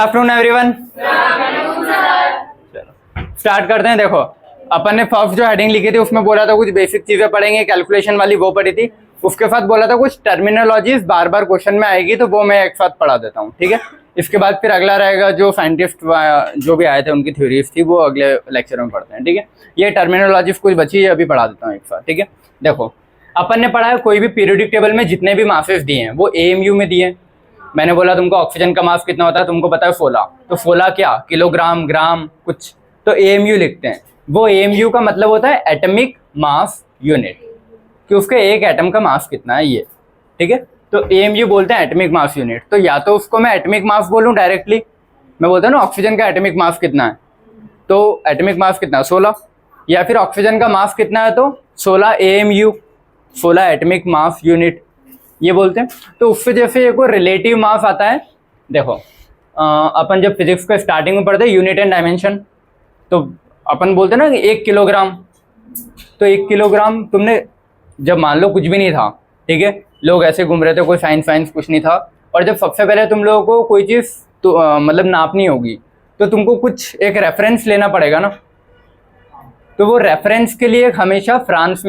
Afternoon everyone. Start करते हैं। देखो अपन ने फर्स्ट जो हेडिंग लिखी थी उसमें बोला था कुछ बेसिक चीजें पढ़ेंगे, कैलकुलेशन वाली वो पढ़ी थी। उसके साथ बोला था कुछ टर्मिनोलॉजीज बार बार क्वेश्चन में आएगी तो वो मैं एक साथ पढ़ा देता हूँ, ठीक है। इसके बाद फिर अगला रहेगा जो साइंटिस्ट जो भी आए थे उनकी थ्योरीज थी वो अगले लेक्चर में पढ़ते हैं, ठीक है। ये टर्मिनोलॉजीज कुछ बची है अभी पढ़ा देता हूँ एक साथ, ठीक है। देखो अपन ने पढ़ा है कोई भी पीरियोडिक टेबल में जितने भी मासेस दिए हैं वो एएमयू में दिए हैं। मैंने बोला तुमको ऑक्सीजन का मास कितना होता है, तुमको पता है 16, तो 16 क्या किलोग्राम ग्राम कुछ, तो एएमयू लिखते हैं। वो एएमयू का मतलब होता है एटॉमिक मास यूनिट, कि उसके एक एटम का मास कितना है ये, ठीक है। तो एएमयू बोलते हैं एटॉमिक मास यूनिट। तो या तो उसको मैं एटॉमिक मास बोलूँ डायरेक्टली, मैं बोलता हूँ ना ऑक्सीजन का एटॉमिक मास कितना है, तो एटॉमिक मास कितना है 16, या फिर ऑक्सीजन का मास कितना है तो 16 एएमयू, 16 एटॉमिक मास यूनिट ये बोलते हैं। तो उससे जैसे एक रिलेटिव मास आता है। देखो अपन जब फिजिक्स का स्टार्टिंग में पढ़ते हैं यूनिट एंड डायमेंशन, तो अपन बोलते हैं ना कि 1 किलोग्राम, तो 1 किलोग्राम तुमने जब मान लो कुछ भी नहीं था, ठीक है, लोग ऐसे घूम रहे थे, कोई साइंस कुछ नहीं था, और जब सबसे पहले तुम लोगों को कोई चीज़ तो मतलब नापनी होगी तो तुमको कुछ एक रेफरेंस लेना पड़ेगा ना। तो वो रेफरेंस के लिए हमेशा फ्रांस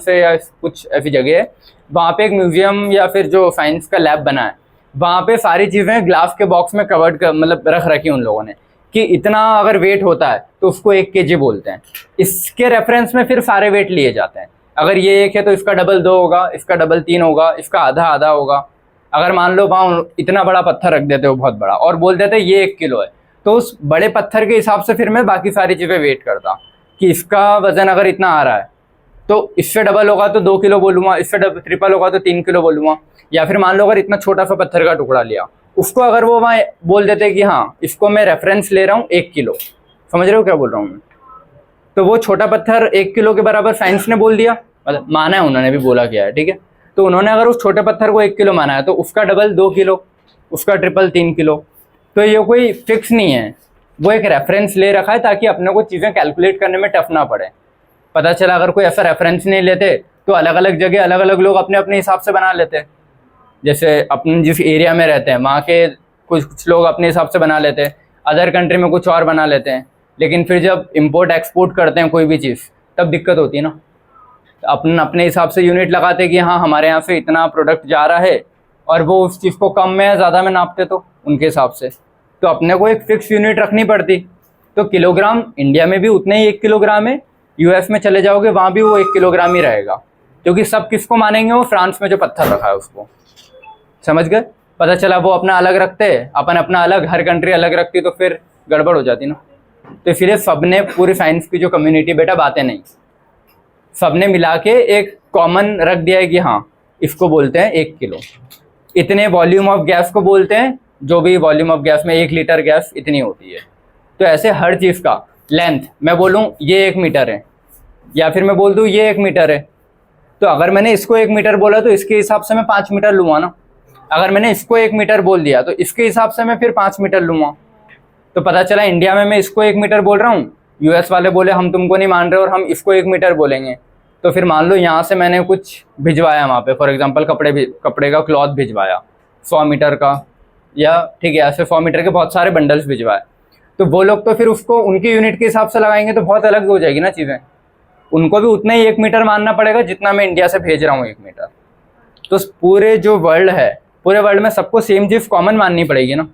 है या कुछ ऐसी जगह है, वहाँ पे एक म्यूजियम या फिर जो साइंस का लैब बना है, वहाँ पे सारी चीज़ें ग्लास के बॉक्स में कवर्ड कर मतलब रख रखी उन लोगों ने कि इतना अगर वेट होता है तो उसको 1 kg बोलते हैं। इसके रेफरेंस में फिर सारे वेट लिए जाते हैं। अगर ये 1 है तो इसका डबल 2 होगा, इसका डबल 3 होगा, इसका आधा आधा होगा। अगर मान लो वहाँ इतना बड़ा पत्थर रख देते हो बहुत बड़ा और बोल देते ये 1 किलो है, तो उस बड़े पत्थर के हिसाब से फिर मैं बाकी सारी चीज़ें वेट करता कि इसका वजन अगर इतना आ रहा है तो इससे डबल होगा तो 2 किलो बोलूँगा, इससे ट्रिपल होगा तो 3 किलो बोलूँगा। या फिर मान लो अगर इतना छोटा सा पत्थर का टुकड़ा लिया, उसको अगर वो वहाँ बोल देते कि हाँ इसको मैं रेफरेंस ले रहा हूँ 1 किलो, समझ रहे हो क्या बोल रहा हूँ मैं, तो वो छोटा पत्थर 1 किलो के बराबर साइंस ने बोल दिया, मतलब माना है उन्होंने भी बोला क्या है, ठीक है। तो उन्होंने अगर उस छोटे पत्थर को 1 किलो माना है तो उसका डबल 2 किलो, उसका ट्रिपल 3 किलो। तो ये कोई फिक्स नहीं है, वो एक रेफरेंस ले रखा है ताकि अपने को चीज़ें कैलकुलेट करने में टफ ना पड़े। पता चला अगर कोई ऐसा रेफरेंस नहीं लेते तो अलग अलग जगह अलग अलग लोग अपने अपने हिसाब से बना लेते। जैसे अपन जिस एरिया में रहते हैं वहाँ के कुछ लोग अपने हिसाब से बना लेते हैं, अदर कंट्री में कुछ और बना लेते हैं, लेकिन फिर जब इंपोर्ट एक्सपोर्ट करते हैं कोई भी चीज़ तब दिक्कत होती है ना। तो अपन अपने हिसाब से यूनिट लगाते कि हाँ हमारे यहाँ से इतना प्रोडक्ट जा रहा है, और वो उस चीज़ को कम में या ज़्यादा में नापते तो उनके हिसाब से, तो अपने को एक फिक्स यूनिट रखनी पड़ती। तो किलोग्राम इंडिया में भी उतना ही 1 किलोग्राम है, यूएस में चले जाओगे वहाँ भी वो 1 किलोग्राम ही रहेगा, क्योंकि सब किसको मानेंगे, वो फ्रांस में जो पत्थर रखा है उसको, समझ गए। पता चला वो अपना अलग रखते, अपन अपना अलग, हर कंट्री अलग रखती तो फिर गड़बड़ हो जाती ना। तो इसलिए सबने पूरी साइंस की जो कम्युनिटी बेटा बातें नहीं, सबने मिला के एक कॉमन रख दिया है कि हाँ इसको बोलते हैं 1 किलो, इतने वॉल्यूम ऑफ गैस को बोलते हैं, जो भी वॉल्यूम ऑफ गैस में 1 लीटर गैस इतनी होती है। तो ऐसे हर चीज़ का लेंथ मैं बोलूँ ये 1 मीटर है, या फिर मैं बोल दूँ ये 1 मीटर है, तो अगर मैंने इसको 1 मीटर बोला तो इसके हिसाब से मैं 5 मीटर लूँगा ना। अगर मैंने इसको 1 मीटर बोल दिया तो इसके हिसाब से मैं फिर 5 मीटर लूँगा। तो पता चला इंडिया में मैं इसको 1 मीटर बोल रहा हूँ, यूएस वाले बोले हम तुमको नहीं मान रहे और हम इसको 1 मीटर बोलेंगे। तो फिर मान लो यहाँ से मैंने कुछ भिजवाया वहाँ पे, फॉर एग्जांपल कपड़े का क्लॉथ भिजवाया 100 मीटर का, या ठीक है ऐसे 100 मीटर के बहुत सारे बंडल्स भिजवाए, तो वो लोग तो फिर उसको उनकी यूनिट के हिसाब से लगाएंगे तो बहुत अलग हो जाएगी ना चीज़ें। उनको भी उतना ही 1 मीटर मानना पड़ेगा जितना मैं इंडिया से भेज रहा हूँ 1 मीटर। तो पूरे जो वर्ल्ड है, पूरे वर्ल्ड में सबको सेम चीज़ कॉमन माननी पड़ेगी ना।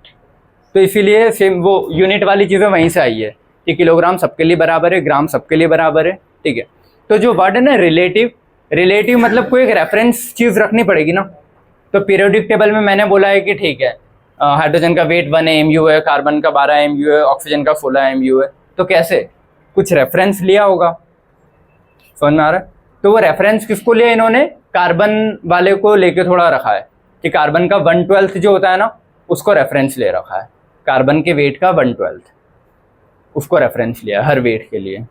तो इसीलिए सेम वो यूनिट वाली चीज़ें वहीं से आई है कि किलोग्राम सबके लिए बराबर है, ग्राम सबके लिए बराबर है, ठीक है। तो जो वर्ड है ना रिलेटिव मतलब कोई एक रेफरेंस चीज़ रखनी पड़ेगी ना। तो पीरियोडिक टेबल में मैंने बोला है कि ठीक है हाइड्रोजन का वेट 1 AMU है, कार्बन का 12 AMU है, ऑक्सीजन का 16 AMU है, तो कैसे कुछ रेफरेंस लिया होगा, समझ में आ रहा है। तो वो रेफरेंस किसको लिया इन्होंने, कार्बन वाले को लेके थोड़ा रखा है कि कार्बन का 1/12 जो होता है ना उसको रेफरेंस ले रखा है, कार्बन के वेट का 1/12 उसको रेफरेंस लिया हर वेट के लिए।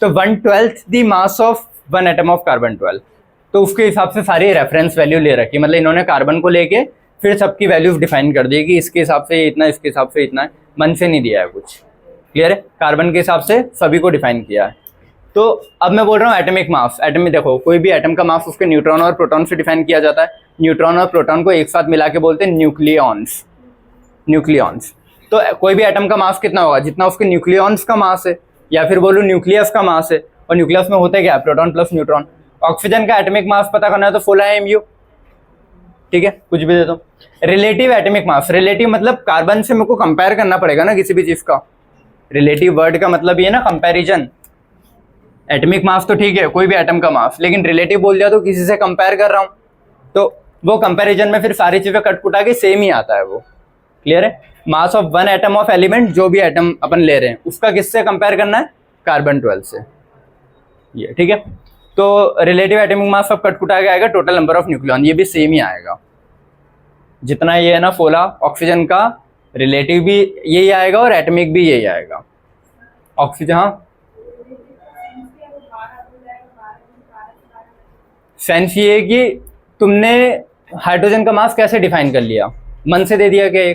तो 1/12 the mass of 1 atom of carbon 12, तो उसके हिसाब से सारी रेफरेंस वैल्यू ले रखी। मतलब इन्होंने कार्बन को लेके फिर सबकी वैल्यूज डिफाइन कर दी कि इसके हिसाब से इतना, इसके हिसाब से इतना है, मन से नहीं दिया है कुछ, क्लियर है। कार्बन के हिसाब से सभी को डिफाइन किया है। तो अब मैं बोल रहा हूँ एटॉमिक मास। एटॉमिक देखो कोई भी एटम का मास उसके न्यूट्रॉन और प्रोटॉन से डिफाइन किया जाता है। न्यूट्रॉन और प्रोटॉन को एक साथ मिला के बोलते हैं न्यूक्लियॉन्स। न्यूक्लियॉन्स। तो कोई भी एटम का मास कितना होगा, जितना उसके न्यूक्लियॉन्स का मास है, या फिर बोलूँ न्यूक्लियस का मास है। और न्यूक्लियस में होते क्या है, प्रोटॉन प्लस न्यूट्रॉन। ऑक्सीजन का एटॉमिक मास पता करना है तो 16 mu, ठीक है, कुछ भी दे दो। रिलेटिव एटॉमिक मास, रिलेटिव मतलब कार्बन से मेरे को कंपेयर करना पड़ेगा ना किसी भी चीज का। रिलेटिव वर्ड का मतलब ये ना कंपैरिजन। एटॉमिक मास तो ठीक है, कोई भी एटम का मास, लेकिन रिलेटिव बोल दिया तो किसी से कंपेयर कर रहा हूं, तो वो कंपैरिजन में फिर सारी चीजें कटकुटा के सेम ही आता है वो। क्लियर है। Mass of one atom of element, जो भी एटम अपन ले रहे हैं उसका किससे कंपेयर करना है, कार्बन 12 से, ये ठीक है। तो रिलेटिव एटॉमिक मास सब कटकुटा के आएगा, टोटल नंबर ऑफ न्यूक्लियॉन ये भी सेम ही आएगा। जितना ये है ना 16, ऑक्सीजन का रिलेटिव भी यही आएगा और एटॉमिक भी यही आएगा। ऑक्सीजन, हाँ सेंस ये है कि तुमने हाइड्रोजन का मास कैसे डिफाइन कर लिया, मन से दे दिया कि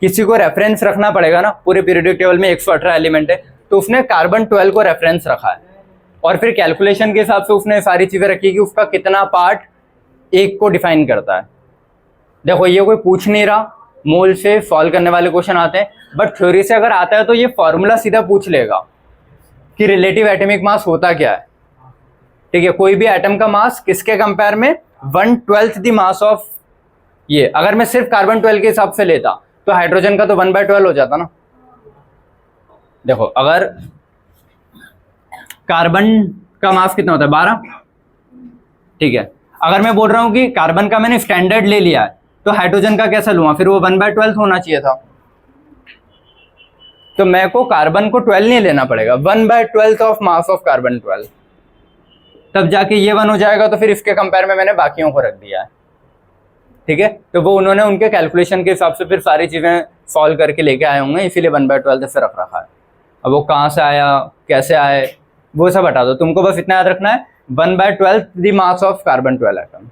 किसी को रेफरेंस रखना पड़ेगा ना। पूरे पीरियोडिक टेबल में 118 एलिमेंट है, तो उसने कार्बन 12 को रेफरेंस रखा है, और फिर कैलकुलेशन के हिसाब से उसने सारी चीजें रखी कि उसका कितना पार्ट एक को डिफाइन करता है। देखो ये कोई पूछ नहीं रहा, मोल से सॉल्व करने वाले क्वेश्चन आते हैं, बट थ्योरी से अगर आता है तो ये फॉर्मूला सीधा पूछ लेगा कि रिलेटिव एटॉमिक मास होता क्या है। ठीक है, कोई भी एटम का मास किसके कंपेयर में, 1/12 द मास ऑफ ये। अगर मैं सिर्फ कार्बन 12 के हिसाब से लेता तो हाइड्रोजन का तो 1/12 हो जाता ना। देखो अगर कार्बन का मास कितना होता है, 12, ठीक है। अगर मैं बोल रहा हूं कि कार्बन का मैंने स्टैंडर्ड ले लिया है, तो हाइड्रोजन का कैसा लूंगा, फिर वो 1/12 होना चाहिए था। तो मैं को कार्बन को 12 नहीं लेना पड़ेगा, 1/12 ऑफ मास ऑफ कार्बन 12, तब जाके ये 1 हो जाएगा। तो फिर इसके कंपेयर में मैंने बाकियों को रख दिया है, ठीक है। तो वो उन्होंने उनके कैलकुलेशन के हिसाब से फिर सारी चीजें सॉल्व करके लेके आए होंगे, इसीलिए 1/12 से रख रखा है। अब वो कहाँ से आया, कैसे आए, वो सब हटा दो, तुमको बस इतना याद रखना है 1/12 the mass of carbon 12 atom.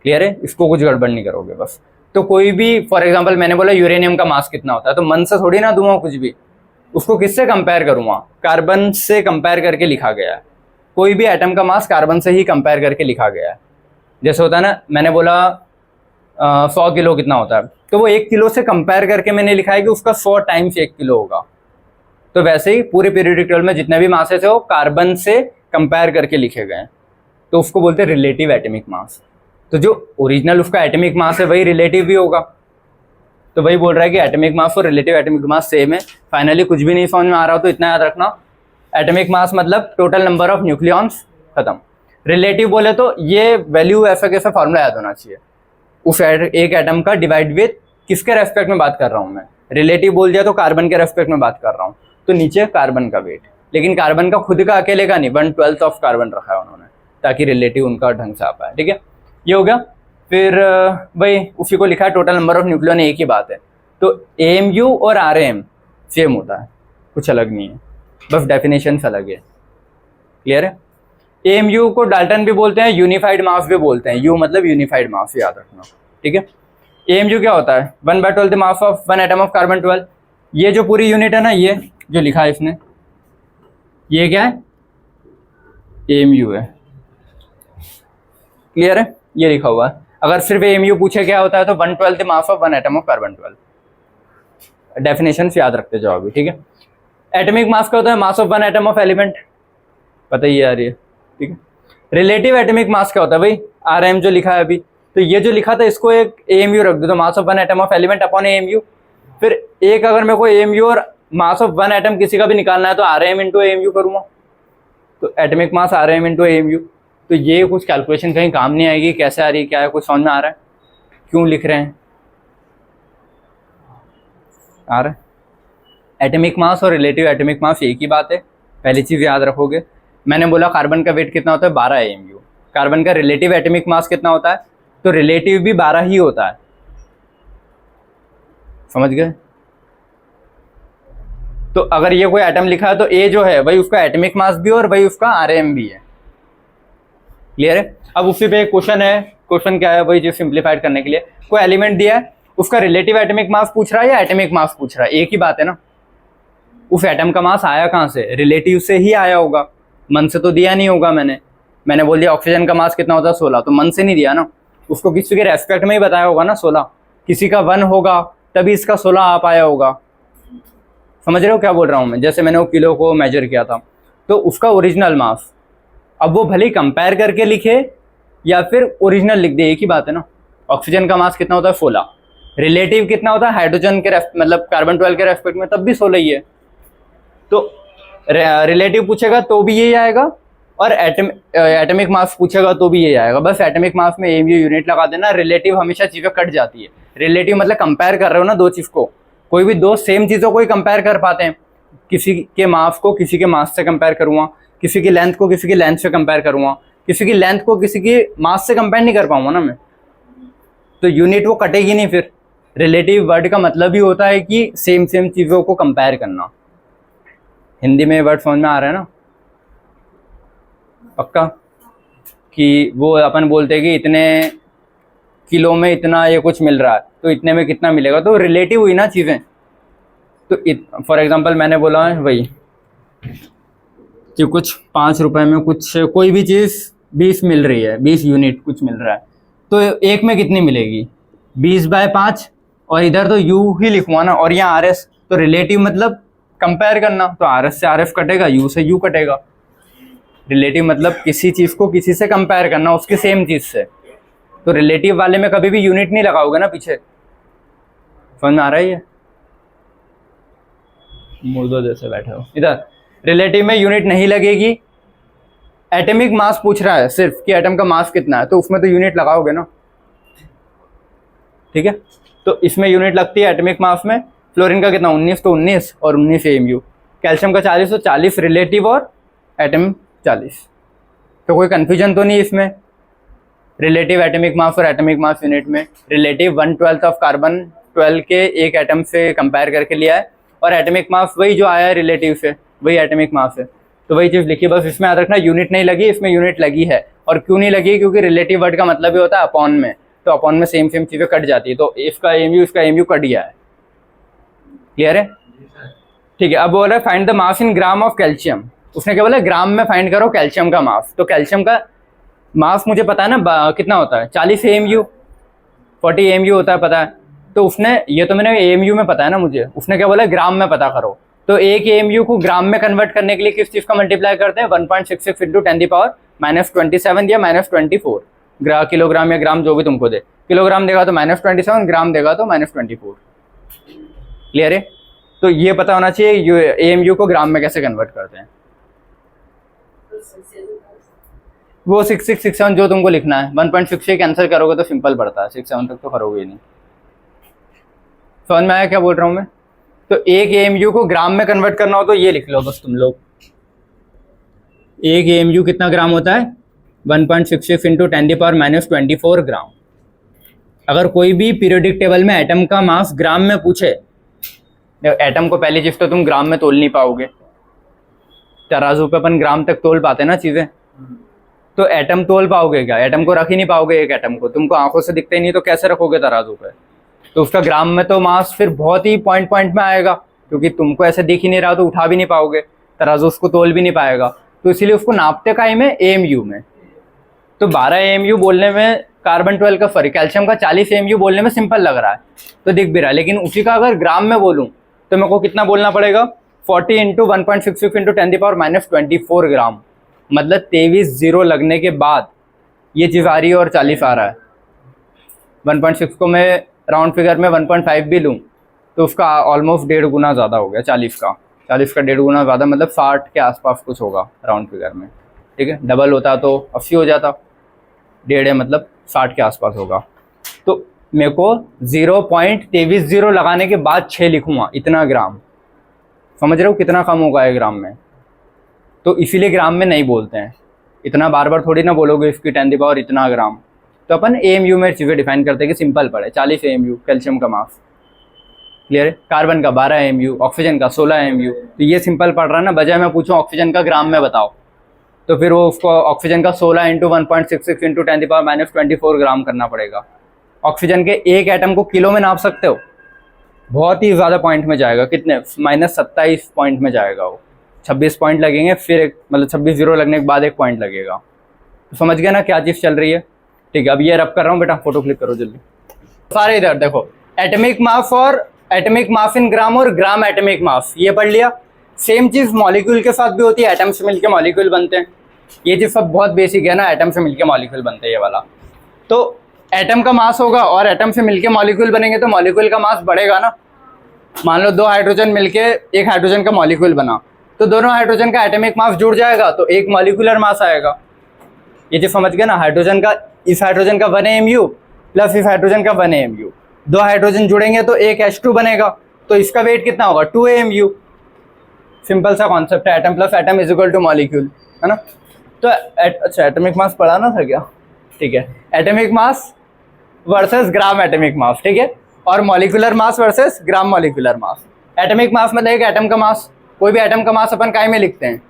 Clear है, इसको कुछ गड़बड़ नहीं करोगे बस। तो कोई भी, फॉर एग्जांपल मैंने बोला यूरेनियम का मास कितना होता है, तो मन से थोड़ी ना दूंगा कुछ भी, उसको किससे कंपेयर करूंगा, कार्बन से कंपेयर करके लिखा गया है। कोई भी एटम का मास कार्बन से ही कंपेयर करके लिखा गया है। जैसे होता है ना, मैंने बोला 100 किलो कितना होता है, तो वो 1 किलो से कंपेयर करके मैंने लिखा है कि उसका 100 टाइम्स 1 किलो होगा। तो वैसे ही पूरे पीरियोडिक टेबल में जितने भी मासेस है वो कार्बन से कंपेयर करके लिखे गए हैं, तो उसको बोलते हैं रिलेटिव एटॉमिक मास। तो जो ओरिजिनल उसका एटॉमिक मास है वही रिलेटिव भी होगा। तो वही बोल रहा है कि एटॉमिक मास और रिलेटिव एटॉमिक मास सेम है। फाइनली कुछ भी नहीं समझ में आ रहा हो तो इतना याद रखना, एटॉमिक मास मतलब टोटल नंबर ऑफ न्यूक्लियॉन्स, खत्म। रिलेटिव बोले तो ये वैल्यू ऐसा कैसा फॉर्मूला याद होना चाहिए, उस एक एटम का डिवाइड विद किसके रेस्पेक्ट में बात कर रहा हूँ मैं। रिलेटिव बोल दिया तो कार्बन के रेस्पेक्ट में बात कर रहा हूँ, तो नीचे कार्बन का वेट, लेकिन कार्बन का खुद का अकेले का नहीं, 1/12 ऑफ कार्बन रखा है उन्होंने, ताकि रिलेटिव उनका ढंग से आ पाए। ठीक है, ये हो गया। फिर भाई उसी को लिखा है टोटल नंबर ऑफ न्यूक्लियॉन, एक ही बात है। तो AMU और RM सेम होता है, कुछ अलग नहीं है, बस डेफिनेशन अलग है। क्लियर है। AMU को डाल्टन भी बोलते हैं, यूनिफाइड मास भी बोलते हैं। U मतलब यूनिफाइड मास, याद रखना। ठीक है, AMU क्या होता है, 1/12 the mass of one atom of carbon 12। ये जो पूरी यूनिट है ना, ये जो लिखा है इसने, ये क्या है, AMU है। क्लियर है, ये लिखा हुआ है। अगर सिर्फ AMU पूछे क्या होता है तो 1/12 the mass of one atom of carbon 12। Definition याद रखते जाओ अभी। ठीक है, एटॉमिक मास का होता है mass of one atom of element, पता ही आ रही है। ठीक है, रिलेटिव एटॉमिक मास क्या होता है भाई, RM जो लिखा है अभी, तो ये जो लिखा था इसको एक AMU रख दो, तो mass of one atom of element upon AMU। फिर एक अगर मेरे को AMU और मास ऑफ वन एटम किसी का भी निकालना है तो RM इंटू AMU करूंगा, तो atomic mass RM into AMU। तो ये कुछ कैलकुलेशन कहीं काम नहीं आएगी, कैसे आ रही है, क्या है, कुछ समझ में आ रहा है, क्यों लिख रहे हैं, आ रहा है। एटॉमिक मास और रिलेटिव एटॉमिक मास एक ही बात है, पहली चीज याद रखोगे। मैंने बोला कार्बन का वेट कितना होता है, 12 AMU। कार्बन का रिलेटिव एटॉमिक मास कितना होता है, तो रिलेटिव भी 12 ही होता है, समझ गए। तो अगर ये कोई एटम लिखा है तो A जो है वही उसका एटॉमिक मास भी और वही उसका RM भी है। क्लियर है। अब उसी पे एक क्वेश्चन है, क्वेश्चन क्या है, वही जो सिंप्लीफाइड करने के लिए कोई एलिमेंट दिया है, उसका रिलेटिव एटॉमिक मास पूछ रहा है या एटॉमिक मास पूछ रहा है, एक ही बात है ना। उस एटम का मास आया कहाँ से, रिलेटिव से ही आया होगा, मन से तो दिया नहीं होगा। मैंने बोल दिया ऑक्सीजन का मास कितना होता है 16, तो मन से नहीं दिया ना, उसको किसी के रेस्पेक्ट में ही बताया होगा ना 16। किसी का 1 होगा तभी इसका 16 आ पाया होगा। समझ रहे हो क्या बोल रहा हूँ मैं? जैसे मैंने वो किलो को मेजर किया था, तो उसका ओरिजिनल मास, अब वो भले ही कंपेयर करके लिखे या फिर ओरिजिनल लिख दे, एक ही बात है ना। ऑक्सीजन का मास कितना होता है? 16। रिलेटिव कितना होता है हाइड्रोजन के मतलब कार्बन 12 के रेस्पेक्ट में? तब भी 16 ही है। तो रिलेटिव पूछेगा तो भी यही आएगा, और एटॉमिक मास पूछेगा तो भी यही आएगा। बस एटॉमिक मास में एमयू यूनिट लगा देना। रिलेटिव हमेशा चीज़ें कट जाती है। रिलेटिव मतलब कंपेयर कर रहे हो ना दो चीज़ को, कोई भी दो सेम चीज़ों को ही कंपेयर कर पाते हैं। किसी के मास को किसी के मास से कंपेयर करूँगा, किसी की लेंथ को किसी की लेंथ से कंपेयर करूँगा, किसी की लेंथ को किसी की मास से कंपेयर नहीं कर पाऊंगा ना मैं, तो यूनिट वो कटेगी नहीं फिर। रिलेटिव वर्ड का मतलब ही होता है कि सेम सेम चीज़ों को कंपेयर करना। हिंदी में वर्ड समझ में आ रहा है ना पक्का? कि वो अपन बोलते हैं कि इतने किलो में इतना ये कुछ मिल रहा है, तो इतने में कितना मिलेगा, तो रिलेटिव हुई ना चीज़ें। तो फॉर एग्जांपल मैंने बोला है वही कि कुछ 5 रुपए में कुछ कोई भी चीज़ 20 मिल रही है, 20 यूनिट कुछ मिल रहा है, तो एक में कितनी मिलेगी? 20/5, और इधर तो यू ही लिखूंगा ना, और यहाँ RS, तो रिलेटिव मतलब कंपेयर करना, तो RS से RF कटेगा, यू से यू कटेगा। रिलेटिव मतलब किसी चीज़ को किसी से कंपेयर करना, उसकी सेम चीज़ से। तो रिलेटिव वाले में कभी भी यूनिट नहीं लगाओगे ना पीछे। समझ में आ रहा है ये? मुर्दो जैसे बैठे हो इधर। रिलेटिव में यूनिट नहीं लगेगी। एटॉमिक मास पूछ रहा है सिर्फ कि एटम का मास कितना है, तो उसमें तो यूनिट लगाओगे ना, ठीक है। तो इसमें यूनिट लगती है एटॉमिक मास में। फ्लोरीन का कितना? 19, तो 19 और 19 AMU। कैल्शियम का 40, तो 40 रिलेटिव और एटम 40। तो कोई कंफ्यूजन तो नहीं इसमें। रिलेटिव एटॉमिक मास और एटॉमिक मास यूनिट में रिलेटिव 1/12 ऑफ कार्बन 12 के एक एटम से कंपेयर करके लिया है, और एटॉमिक मास वही जो आया है रिलेटिव से, वही एटॉमिक मास है। तो वही चीज़ लिखी, बस इसमें याद रखना यूनिट नहीं लगी, इसमें यूनिट लगी है। और क्यों नहीं लगी? क्योंकि रिलेटिव वर्ड का मतलब ही होता है अपॉन में, तो अपॉन में सेम सेम चीज़ें कट जाती है, तो इसका AMU कट गया है। क्लियर है? ठीक है। अब बोल रहा है find the mass in gram of calcium. उसने क्या बोला? ग्राम में फाइंड करो कैल्शियम का मास। तो कैल्शियम का मास मुझे पता है ना कितना होता है, 40 AMU, 40 AMU होता है, पता है। तो उसने, ये तो मैंने AMU में पता है ना मुझे, उसने क्या बोला? ग्राम में पता करो। तो एक AMU को ग्राम में कन्वर्ट करने के लिए किस चीज़ का मल्टीप्लाई करते हैं? 1.66 इंटू 10⁻⁻27 या -24 किलोग्राम या ग्राम, जो भी तुमको दे। किलोग्राम देगा तो -27, ग्राम देगा तो -24। क्लियर है? तो ये पता होना चाहिए AMU को ग्राम में कैसे कन्वर्ट करते हैं। वो 6667 जो तुमको लिखना है, 1.6 कैंसिल करोगे तो सिंपल पड़ता है, 67 तक तो करोगे ही नहीं। समझ में आया क्या बोल रहा हूँ मैं? तो एक AMU को ग्राम में कन्वर्ट करना हो तो ये लिख लो बस तुम लोग। एक AMU कितना ग्राम होता है? 1.66 इंटू 10⁻⁻24 ग्राम। अगर कोई भी पीरियोडिक टेबल में एटम का मास ग्राम में पूछे, एटम को पहली चीज तो तुम ग्राम में तोल नहीं पाओगे, तराजू पे अपन ग्राम तक तोल पाते ना चीजें, तो एटम तोल पाओगे क्या? एटम को रख ही नहीं पाओगे। एक एटम को तुमको आंखों से दिखते ही नहीं, तो कैसे रखोगे तराजू पे? तो उसका ग्राम में तो मास फिर बहुत ही पॉइंट पॉइंट में आएगा, क्योंकि तुमको ऐसे दिख ही नहीं रहा, तो उठा भी नहीं पाओगे, तराजू उसको तोल भी नहीं पाएगा। तो इसीलिए उसको नापते काई में? AMU में। तो 12 AMU बोलने में कार्बन 12 का, सॉरी कैल्शियम का 40 AMU बोलने में सिंपल लग रहा है, तो दिख भी रहा है, लेकिन उसी का अगर ग्राम में बोलूँ तो मेरे को कितना बोलना पड़ेगा? 40 इंटू 1.66 इंटू 10⁻⁻24 ग्राम। मतलब 23 जीरो लगने के बाद ये चीज़ आ रही है और 40 आ रहा है। 1.6 को मैं राउंड फिगर में 1.5 भी लूँ तो उसका ऑलमोस्ट 1.5 गुना ज़्यादा हो गया 40 का। 40 का 1.5 गुना ज़्यादा, मतलब 60 के आसपास कुछ होगा राउंड फिगर में, ठीक है। डबल होता तो 80 हो जाता, 1.5 है मतलब 60 के आसपास होगा। तो मेरे को 0.23 लगाने के बाद 6 लिखूँगा, इतना ग्राम। समझ रहे हो कितना कम होगा ये ग्राम में? तो इसीलिए ग्राम में नहीं बोलते हैं, इतना बार बार थोड़ी ना बोलोगे इसकी 10 पावर इतना ग्राम। तो अपन AMU में चीज़ें डिफाइन करते हैं कि सिंपल पड़े। 40 AMU कैल्शियम का मास, क्लियर है। कार्बन का 12 AMU, ऑक्सीजन का 16 AMU। तो ये सिंपल पड़ रहा है ना, बजाय मैं पूछूं ऑक्सीजन का ग्राम में बताओ, तो फिर वो उसको ऑक्सीजन का 16 इंटू 1.66 इंटू 10⁻⁻24 ग्राम करना पड़ेगा। ऑक्सीजन के एक एटम को किलो में नाप सकते हो? बहुत ही ज़्यादा पॉइंट में जाएगा, कितने? -27 पॉइंट में जाएगा वो। 26 पॉइंट लगेंगे, फिर एक मतलब 26 जीरो लगने के बाद एक पॉइंट लगेगा। तो समझ गया ना क्या चीज़ चल रही है? ठीक है। अब ये रब कर रहा हूँ बेटा, फोटो क्लिक करो जल्दी। सारे इधर देखो, एटॉमिक मास और एटॉमिक मास इन ग्राम और ग्राम एटॉमिक मास, ये पढ़ लिया। सेम चीज मॉलिक्यूल के साथ भी होती है, एटम से मिलके मॉलिक्यूल बनते हैं। ये चीज सब बहुत बेसिक है ना, एटम से मिलके मॉलिक्यूल बनते हैं ये वाला। तो एटम का मास होगा और एटम से मिलके मॉलिक्यूल बनेंगे तो मॉलिक्यूल का मास बढ़ेगा ना। मान लो 2 हाइड्रोजन मिलके एक हाइड्रोजन का मॉलिक्यूल बना, तो दोनों हाइड्रोजन का एटॉमिक मास जुड़ जाएगा तो एक मॉलिक्यूलर मास आएगा। ये चीज समझ गए ना, हाइड्रोजन का इस हाइड्रोजन का 1 AMU प्लस इस हाइड्रोजन का 1 AMU, 2 हाइड्रोजन जुड़ेंगे तो एक H2 बनेगा, तो इसका वेट कितना होगा 2 AMU। सिंपल सा कॉन्सेप्ट है, atom plus atom is equal two molecule, है ना। तो अच्छा एटॉमिक मास पढ़ा ना था क्या, ठीक है। एटॉमिक मास वर्सेस ग्राम एटॉमिक मास, ठीक है, और molecular mass versus gram molecular mass. Atomic mass मतलब एक एटम का मास, कोई भी एटम का मास अपन काय में लिखते हैं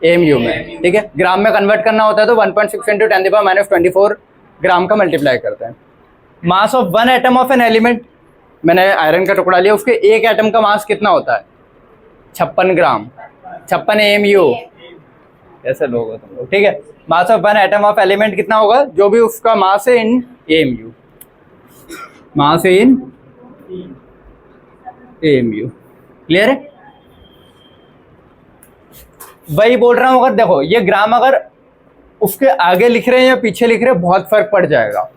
AMU में, ठीक है। ग्राम में कन्वर्ट करना होता है तो 1.6 × 10⁻⁻24 ग्राम का मल्टीप्लाई करते हैं। Mass of 1 atom of an element, मैंने आयरन का टुकड़ा लिया, उसके एक एटम का मास कितना होता है 56 ग्राम, 56 AMU। ऐसे लोग हो तुम लोग, ठीक है। Mass of 1 atom of element कितना होगा, जो भी उसका मास है इन AMU, मास इन AMU। क्लियर है। वही बोल रहा हूं, अगर देखो ये ग्राम अगर उसके आगे लिख रहे हैं या पीछे लिख रहे हैं बहुत फर्क पड़ जाएगा।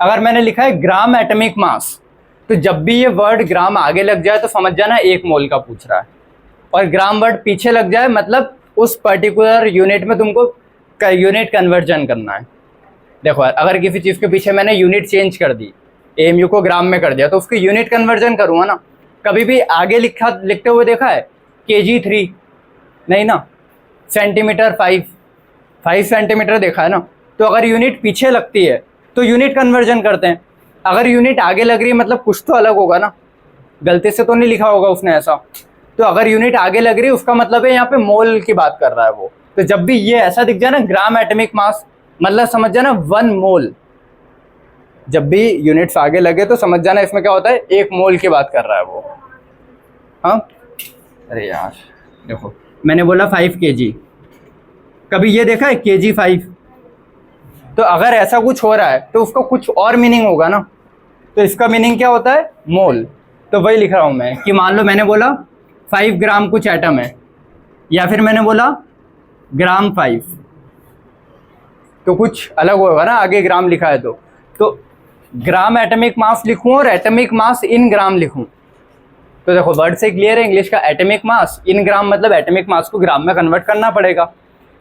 अगर मैंने लिखा है ग्राम एटॉमिक मास, तो जब भी ये वर्ड ग्राम आगे लग जाए तो समझ जाना 1 मोल का पूछ रहा है, और ग्राम वर्ड पीछे लग जाए मतलब उस पर्टिकुलर यूनिट में तुमको यूनिट कन्वर्जन करना है। देखो अगर किसी चीज़ के पीछे मैंने यूनिट चेंज कर दी, AMU को ग्राम में कर दिया, तो उसकी यूनिट कन्वर्जन करूँगा ना। कभी भी आगे लिखते हुए देखा है kg3, नहीं ना, सेंटीमीटर 5 सेंटीमीटर देखा है ना। तो अगर यूनिट पीछे लगती है तो यूनिट कन्वर्जन करते हैं, अगर यूनिट आगे लग रही है मतलब कुछ तो अलग होगा ना, गलती से तो नहीं लिखा होगा उसने ऐसा। तो अगर यूनिट आगे लग रही है उसका मतलब है यहाँ पे मोल की बात कर रहा है वो। तो जब भी ये ऐसा दिख जाए ना ग्राम एटॉमिक मास, मतलब समझ जाना 1 मोल। जब भी यूनिट्स आगे लगे तो समझ जाना इसमें क्या होता है 1 मोल की बात कर रहा है वो। हाँ अरे यार देखो मैंने बोला 5 kg, कभी ये देखा है kg5? तो अगर ऐसा कुछ हो रहा है तो उसका कुछ और मीनिंग होगा ना। तो इसका मीनिंग क्या होता है मोल। तो वही लिख रहा हूं मैं कि मान लो मैंने बोला 5 ग्राम कुछ एटम है, या फिर मैंने बोला ग्राम 5, तो कुछ अलग होगा ना आगे ग्राम लिखा है तो ग्राम एटॉमिक मास लिखूं और एटॉमिक मास इन ग्राम लिखूं। तो देखो वर्ड से क्लियर है इंग्लिश का, एटॉमिक मास इन ग्राम मतलब एटॉमिक मास को ग्राम में कन्वर्ट करना पड़ेगा।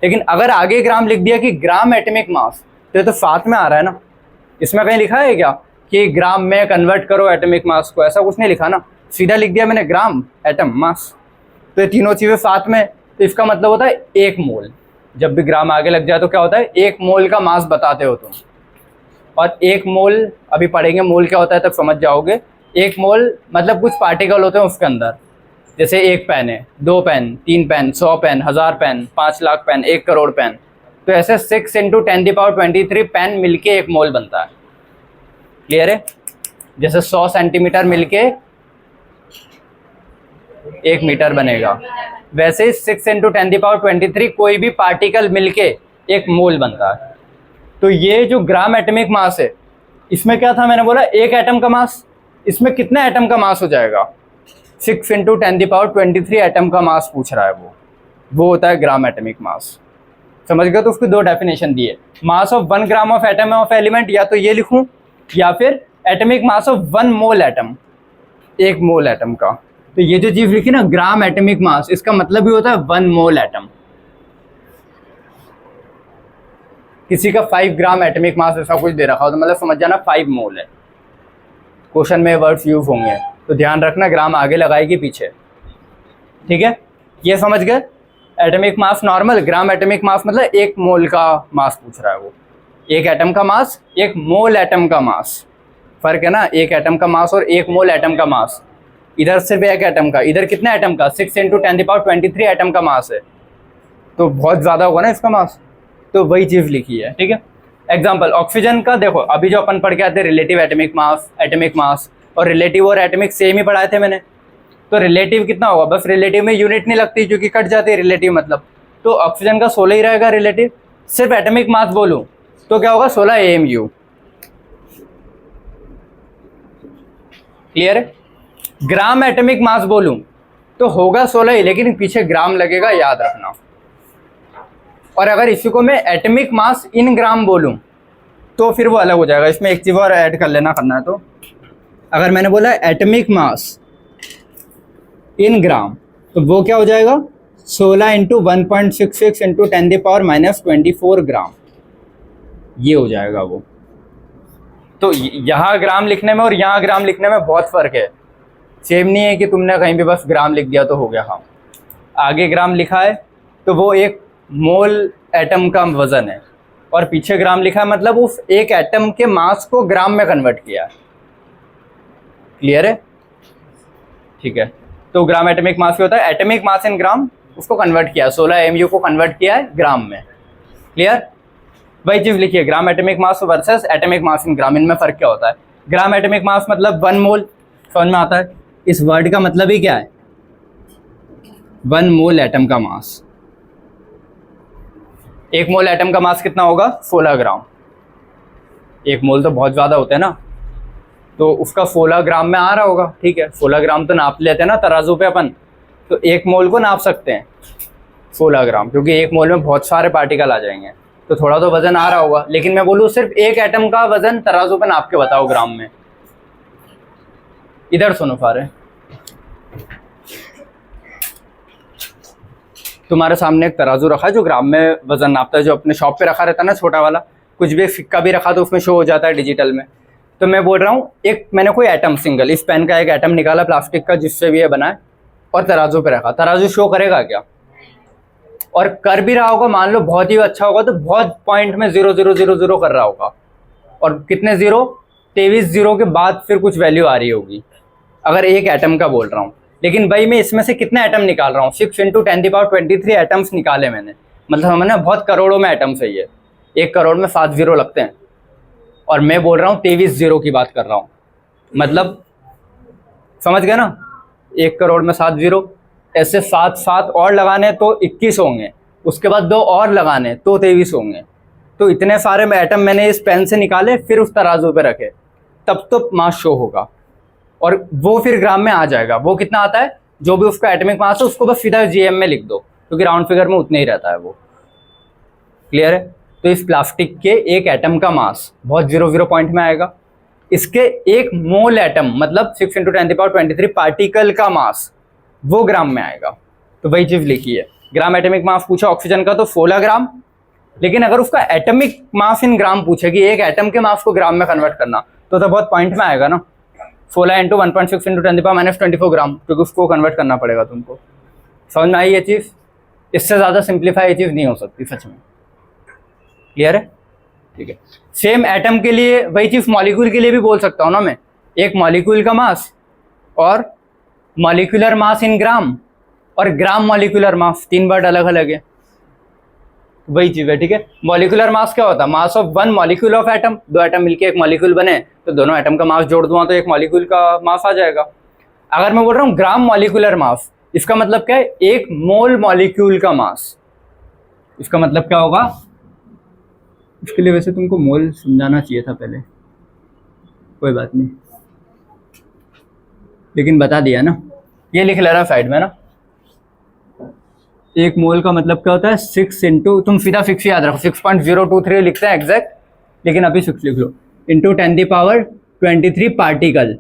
लेकिन अगर आगे ग्राम लिख दिया कि ग्राम एटॉमिक मास, तो ये तो साथ में आ रहा है ना। इसमें कहीं लिखा है क्या कि ग्राम में कन्वर्ट करो एटॉमिक मास को, ऐसा कुछ नहीं लिखा ना, सीधा लिख दिया मैंने ग्राम एटम मास। तो ये तीनों चीज़ें साथ में, तो इसका मतलब होता है 1 मोल। जब भी ग्राम आगे लग जाए तो क्या होता है 1 मोल का मास बताते हो तुम। और 1 मोल अभी पढ़ेंगे मोल क्या होता है तब समझ जाओगे। 1 मोल मतलब कुछ पार्टिकल होते हैं उसके अंदर, जैसे 1 पेन है, 2 pen, 3 pen, 100 pen, 1000 pen, 5 lakh pen, 1 crore pen. तो ऐसे 6 × 10⁻23 पेन मिलके 1 मोल बनता है। क्लियर है। जैसे 100 सेंटीमीटर मिलके 1 मीटर बनेगा, वैसे 6 × 10⁻23 कोई भी पार्टिकल मिलके 1 मोल बनता है। तो ये जो ग्राम एटॉमिक मास है, इसमें क्या था मैंने बोला 1 एटम का मास, इसमें कितना एटम का मास हो जाएगा 6 × 10⁻23 एटम का मास पूछ रहा है वो होता है ग्राम एटॉमिक मास। समझ गए। तो उसकी 2 डेफिनेशन दी है, mass of 1 gram of atom of element, या तो ये लिखूं या फिर atomic mass of 1 mole atom, 1 mole atom का। तो ये जो चीज लिखी ना ग्राम एटॉमिक मास, इसका मतलब भी होता है 1 मोल एटम। किसी का 5 ग्राम एटॉमिक मास ऐसा कुछ दे रखा हो तो मतलब समझ जाना 5 मोल है। क्वेश्चन में वर्ड्स यूज होंगे तो ध्यान रखना ग्राम आगे लगाएगी पीछे, ठीक है। ये समझ गए। एटॉमिक मास नॉर्मल, ग्राम एटॉमिक मास मतलब 1 मोल का मास पूछ रहा है वो। 1 एटम का मास, 1 मोल एटम का मास, फर्क है ना। 1 एटम का मास और 1 मोल एटम का मास। इधर सिर्फ 1 एटम का, इधर कितना एटम का 6 × 10⁻23 एटम का मास है, तो बहुत ज़्यादा होगा ना इसका मास। तो वही चीज़ लिखी है, ठीक है। एग्जाम्पल ऑक्सीजन का देखो, अभी जो अपन पढ़ के आते हैं रिलेटिव एटॉमिक मास और रिलेटिव और एटॉमिक सेम ही पढ़ाए थे मैंने। तो रिलेटिव कितना होगा, बस रिलेटिव में यूनिट नहीं लगती क्योंकि कट जाती है रिलेटिव मतलब, तो ऑक्सीजन का 16 ही रहेगा रिलेटिव। सिर्फ एटॉमिक मास बोलूँ तो क्या होगा 16 AMU। क्लियर है? ग्राम एटॉमिक मास बोलूं तो होगा 16 ही, लेकिन पीछे ग्राम लगेगा, याद रखना। और अगर इसी को मैं एटॉमिक मास इन ग्राम बोलूं तो फिर वो अलग हो जाएगा। इसमें एक चीज़ और ऐड कर लेना, करना है तो अगर मैंने बोला एटॉमिक मास इन ग्राम तो वो क्या हो जाएगा 16 इंटू 1.66 इंटू 10⁻⁻24 ग्राम, ये हो जाएगा वो। तो यहाँ ग्राम लिखने में और यहाँ ग्राम लिखने में बहुत फ़र्क है। सेम नहीं है कि तुमने कहीं भी बस ग्राम लिख दिया तो हो गया। हाँ, आगे ग्राम लिखा है तो वो एक मोल एटम का वज़न है, और पीछे ग्राम लिखा है मतलब उस एक एटम के मास को ग्राम में कन्वर्ट किया है। क्लियर है? ठीक है, तो ग्राम एटॉमिक मास क्या होता है? एटॉमिक मास इन ग्राम, उसको कन्वर्ट किया, 16 mu को कन्वर्ट किया है ग्राम में। क्लियर? वही चीज़ लिखिए, gram atomic mass versus atomic mass in gram, इनमें फ़र्क क्या होता है? ग्राम एटॉमिक मास मतलब 1 मोल, समझ में आता है? इस वर्ड का मतलब ही क्या है? 1 मोल एटम का मास। 1 मोल एटम का मास कितना होगा? 16 ग्राम। 1 मोल तो बहुत ज़्यादा होते हैं ना, तो उसका 16 ग्राम में आ रहा होगा। ठीक है, 16 ग्राम तो नाप लेते हैं ना तराजू पे अपन, तो 1 मोल को नाप सकते हैं 16 ग्राम, क्योंकि 1 मोल में बहुत सारे पार्टिकल आ जाएंगे, तो थोड़ा तो वजन आ रहा होगा। लेकिन मैं बोलूँ सिर्फ एक एटम का वजन तराजू पे नाप के बताओ ग्राम में। इधर सुनो सारे, तुम्हारे सामने एक तराजू रखा है जो ग्राम में वजन नापता है, जो अपने शॉप पे रखा रहता है ना छोटा वाला, कुछ भी सिक्का भी रखा तो उसमें शो हो जाता है डिजिटल में। तो मैं बोल रहा हूँ एक मैंने कोई एटम सिंगल, इस पेन का एक एटम निकाला प्लास्टिक का जिससे भी ये बना है, और तराजू पे रखा, तराजू शो करेगा क्या? और कर भी रहा होगा, मान लो बहुत ही अच्छा होगा तो बहुत पॉइंट में 0,000 कर रहा होगा। और कितने जीरो? 23 जीरो के बाद फिर कुछ वैल्यू आ रही होगी, अगर एक एटम का बोल रहा हूँ। लेकिन भाई मैं इसमें से कितने एटम निकाल रहा हूँ? 6 इंटू 10⁻23 एटम्स निकाले मैंने, मतलब हमने बहुत करोड़ों में एटम्स है ये, 1 करोड़ में 7 जीरो लगते हैं, और मैं बोल रहा हूँ 23 जीरो की बात कर रहा हूँ, मतलब समझ गए ना? 1 करोड़ में 7 जीरो, ऐसे 7 और लगाने तो 21 होंगे, उसके बाद 2 और लगाने तो 23 होंगे। तो इतने सारे एटम मैंने इस पेन से निकाले, फिर उस तराजू पे रखे, तब तो मास शो होगा, और वो फिर ग्राम में आ जाएगा। वो कितना आता है? जो भी उसका एटॉमिक मास है उसको बस सीधा जीएम में लिख दो, क्योंकि राउंड फिगर में उतना ही रहता है वो। क्लियर है? तो इस प्लास्टिक के एक एटम का मास बहुत 0 पॉइंट में आएगा, इसके एक मोल एटम मतलब 6 इंटू 10⁻23 पार्टिकल का मास वो ग्राम में आएगा। तो वही चीज़ लिखी है, ग्राम एटॉमिक मास पूछा ऑक्सीजन का तो 16 ग्राम, लेकिन अगर उसका एटॉमिक मास इन ग्राम पूछे कि एक एटम के मास को ग्राम में कन्वर्ट करना, तो बहुत पॉइंट में आएगा ना, 16 इंटू 1.6 इंटू 10⁻⁻24 ग्राम, क्योंकि उसको कन्वर्ट करना पड़ेगा तुमको। समझ में आई ये चीज़? इससे ज़्यादा सिंप्लीफाई ये चीज़ नहीं हो सकती सच में। क्लियर है? ठीक है, सेम एटम के लिए वही चीज़ मॉलिक्यूल के लिए भी बोल सकता हूँ ना मैं, एक मॉलिक्यूल का मास और मॉलिक्यूलर मास इन ग्राम और ग्राम मॉलिक्यूलर मास, 3 वर्ड अलग अलग है, वही चीज़ है। ठीक है, मॉलिक्यूलर मास क्या होता है? Mass of 1 molecule of atom, 2 atom मिलके एक मॉलिक्यूल बने तो दोनों एटम का मास जोड़ दूंगा तो एक मॉलिक्यूल का मास आ जाएगा। अगर मैं बोल रहा हूँ ग्राम मॉलिक्यूलर मास, इसका मतलब क्या है? 1 मोल मॉलिक्यूल का मास। इसका मतलब क्या होगा? इसके लिए वैसे तुमको मोल समझाना चाहिए था पहले, कोई बात नहीं, लेकिन बता दिया ना। ये लिख लेना साइड में ना, 1 मोल का मतलब क्या होता है? 6 इंटू, तुम सीधा 6 याद रखो, 6.023 लिखते हैं एग्जैक्ट, लेकिन अभी 6 लिख लो, इंटू 10⁻23 पार्टिकल।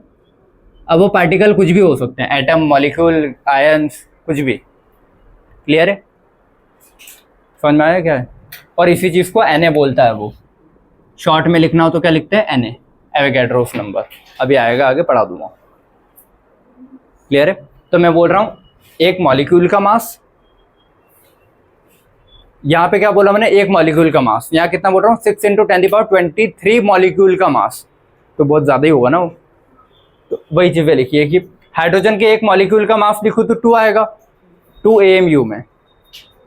अब वो पार्टिकल कुछ भी हो सकते हैं, एटम, मॉलिक्यूल, आयंस, कुछ भी। क्लियर है? समझ में आया क्या है? और इसी चीज़ को Na बोलता है वो। शॉर्ट में लिखना हो तो क्या लिखते हैं? Na, Avogadro's number. अभी आएगा, आगे पढ़ा दूंगा। क्लियर है? तो मैं बोल रहा हूँ एक मॉलिक्यूल का मास, यहाँ पे क्या बोला मैंने? 1 मॉलिक्यूल का मास। यहाँ कितना बोल रहा हूँ? 6 इंटू 10⁻23 मॉलिक्यूल का मास, तो बहुत ज़्यादा ही होगा ना वो। तो वही चीज़ें लिखिए कि हाइड्रोजन के 1 मॉलिक्यूल का मास लिखूँ तो 2 आएगा, 2 AMU में।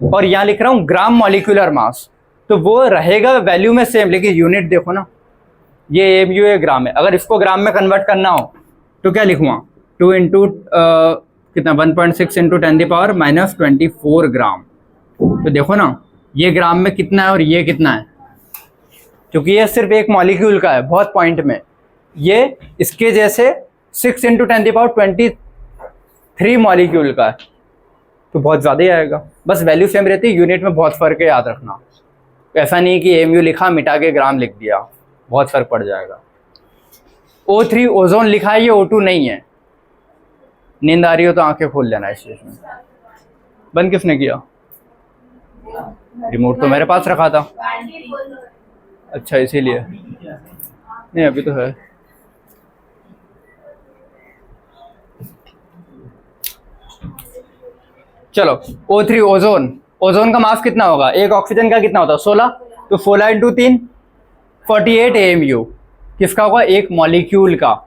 और यहाँ लिख रहा हूँ ग्राम मॉलिक्यूलर मास, तो वो रहेगा वैल्यू में सेम, लेकिन यूनिट देखो ना, ये AMU है, ग्राम है। अगर इसको ग्राम में कन्वर्ट करना हो तो क्या लिखूँगा? 2 इंटू कितना 1.6 इंटू 10⁻⁻24 ग्राम। तो देखो ना, ये ग्राम में कितना है और ये कितना है, क्योंकि ये सिर्फ एक मॉलिक्यूल का है बहुत पॉइंट में, ये इसके जैसे 6 × 10⁻23 मॉलिक्यूल का है, तो बहुत ज़्यादा ही आएगा। बस वैल्यू सेम रहती है, यूनिट में बहुत फ़र्क है, याद रखना। ऐसा नहीं कि एमयू लिखा मिटा के ग्राम लिख दिया, बहुत फ़र्क पड़ जाएगा। O3 ओजोन लिखा है, ये O2 नहीं है। नींद आ रही हो तो आंखें खोल लेना इस चीज़ में। बंद किसने किया? रिमोट तो मेरे पास रखा था। अच्छा, इसीलिए नहीं, अभी तो है। चलो, O3 ओजोन, ओजोन का मास कितना होगा? एक ऑक्सीजन का कितना होता है? 16, तो 16 × 3 48 AMU किसका होगा? एक मॉलिक्यूल का।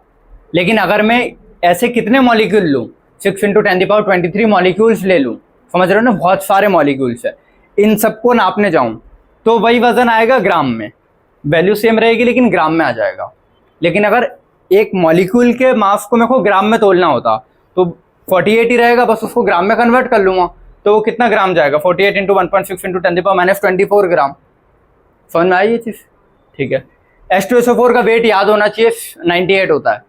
लेकिन अगर मैं ऐसे कितने मॉलिक्यूल लूँ, 6 × 10⁻23 मॉलिक्यूल्स ले लूँ, समझ रहे हो ना, बहुत सारे मॉलिक्यूल्स है, इन सबको नापने जाऊँ तो वही वजन आएगा ग्राम में, वैल्यू सेम रहेगी लेकिन ग्राम में आ जाएगा। लेकिन अगर एक मॉलिक्यूल के मास को मेरे को ग्राम में तोलना होता तो 48 ही रहेगा, बस उसको ग्राम में कन्वर्ट कर लूँगा, तो वो कितना ग्राम जाएगा? 48 × 1.6 × 10⁻24 ग्राम। समझ में आई ये चीज़? ठीक है। H2SO4 का वेट याद होना चाहिए, 98 होता है।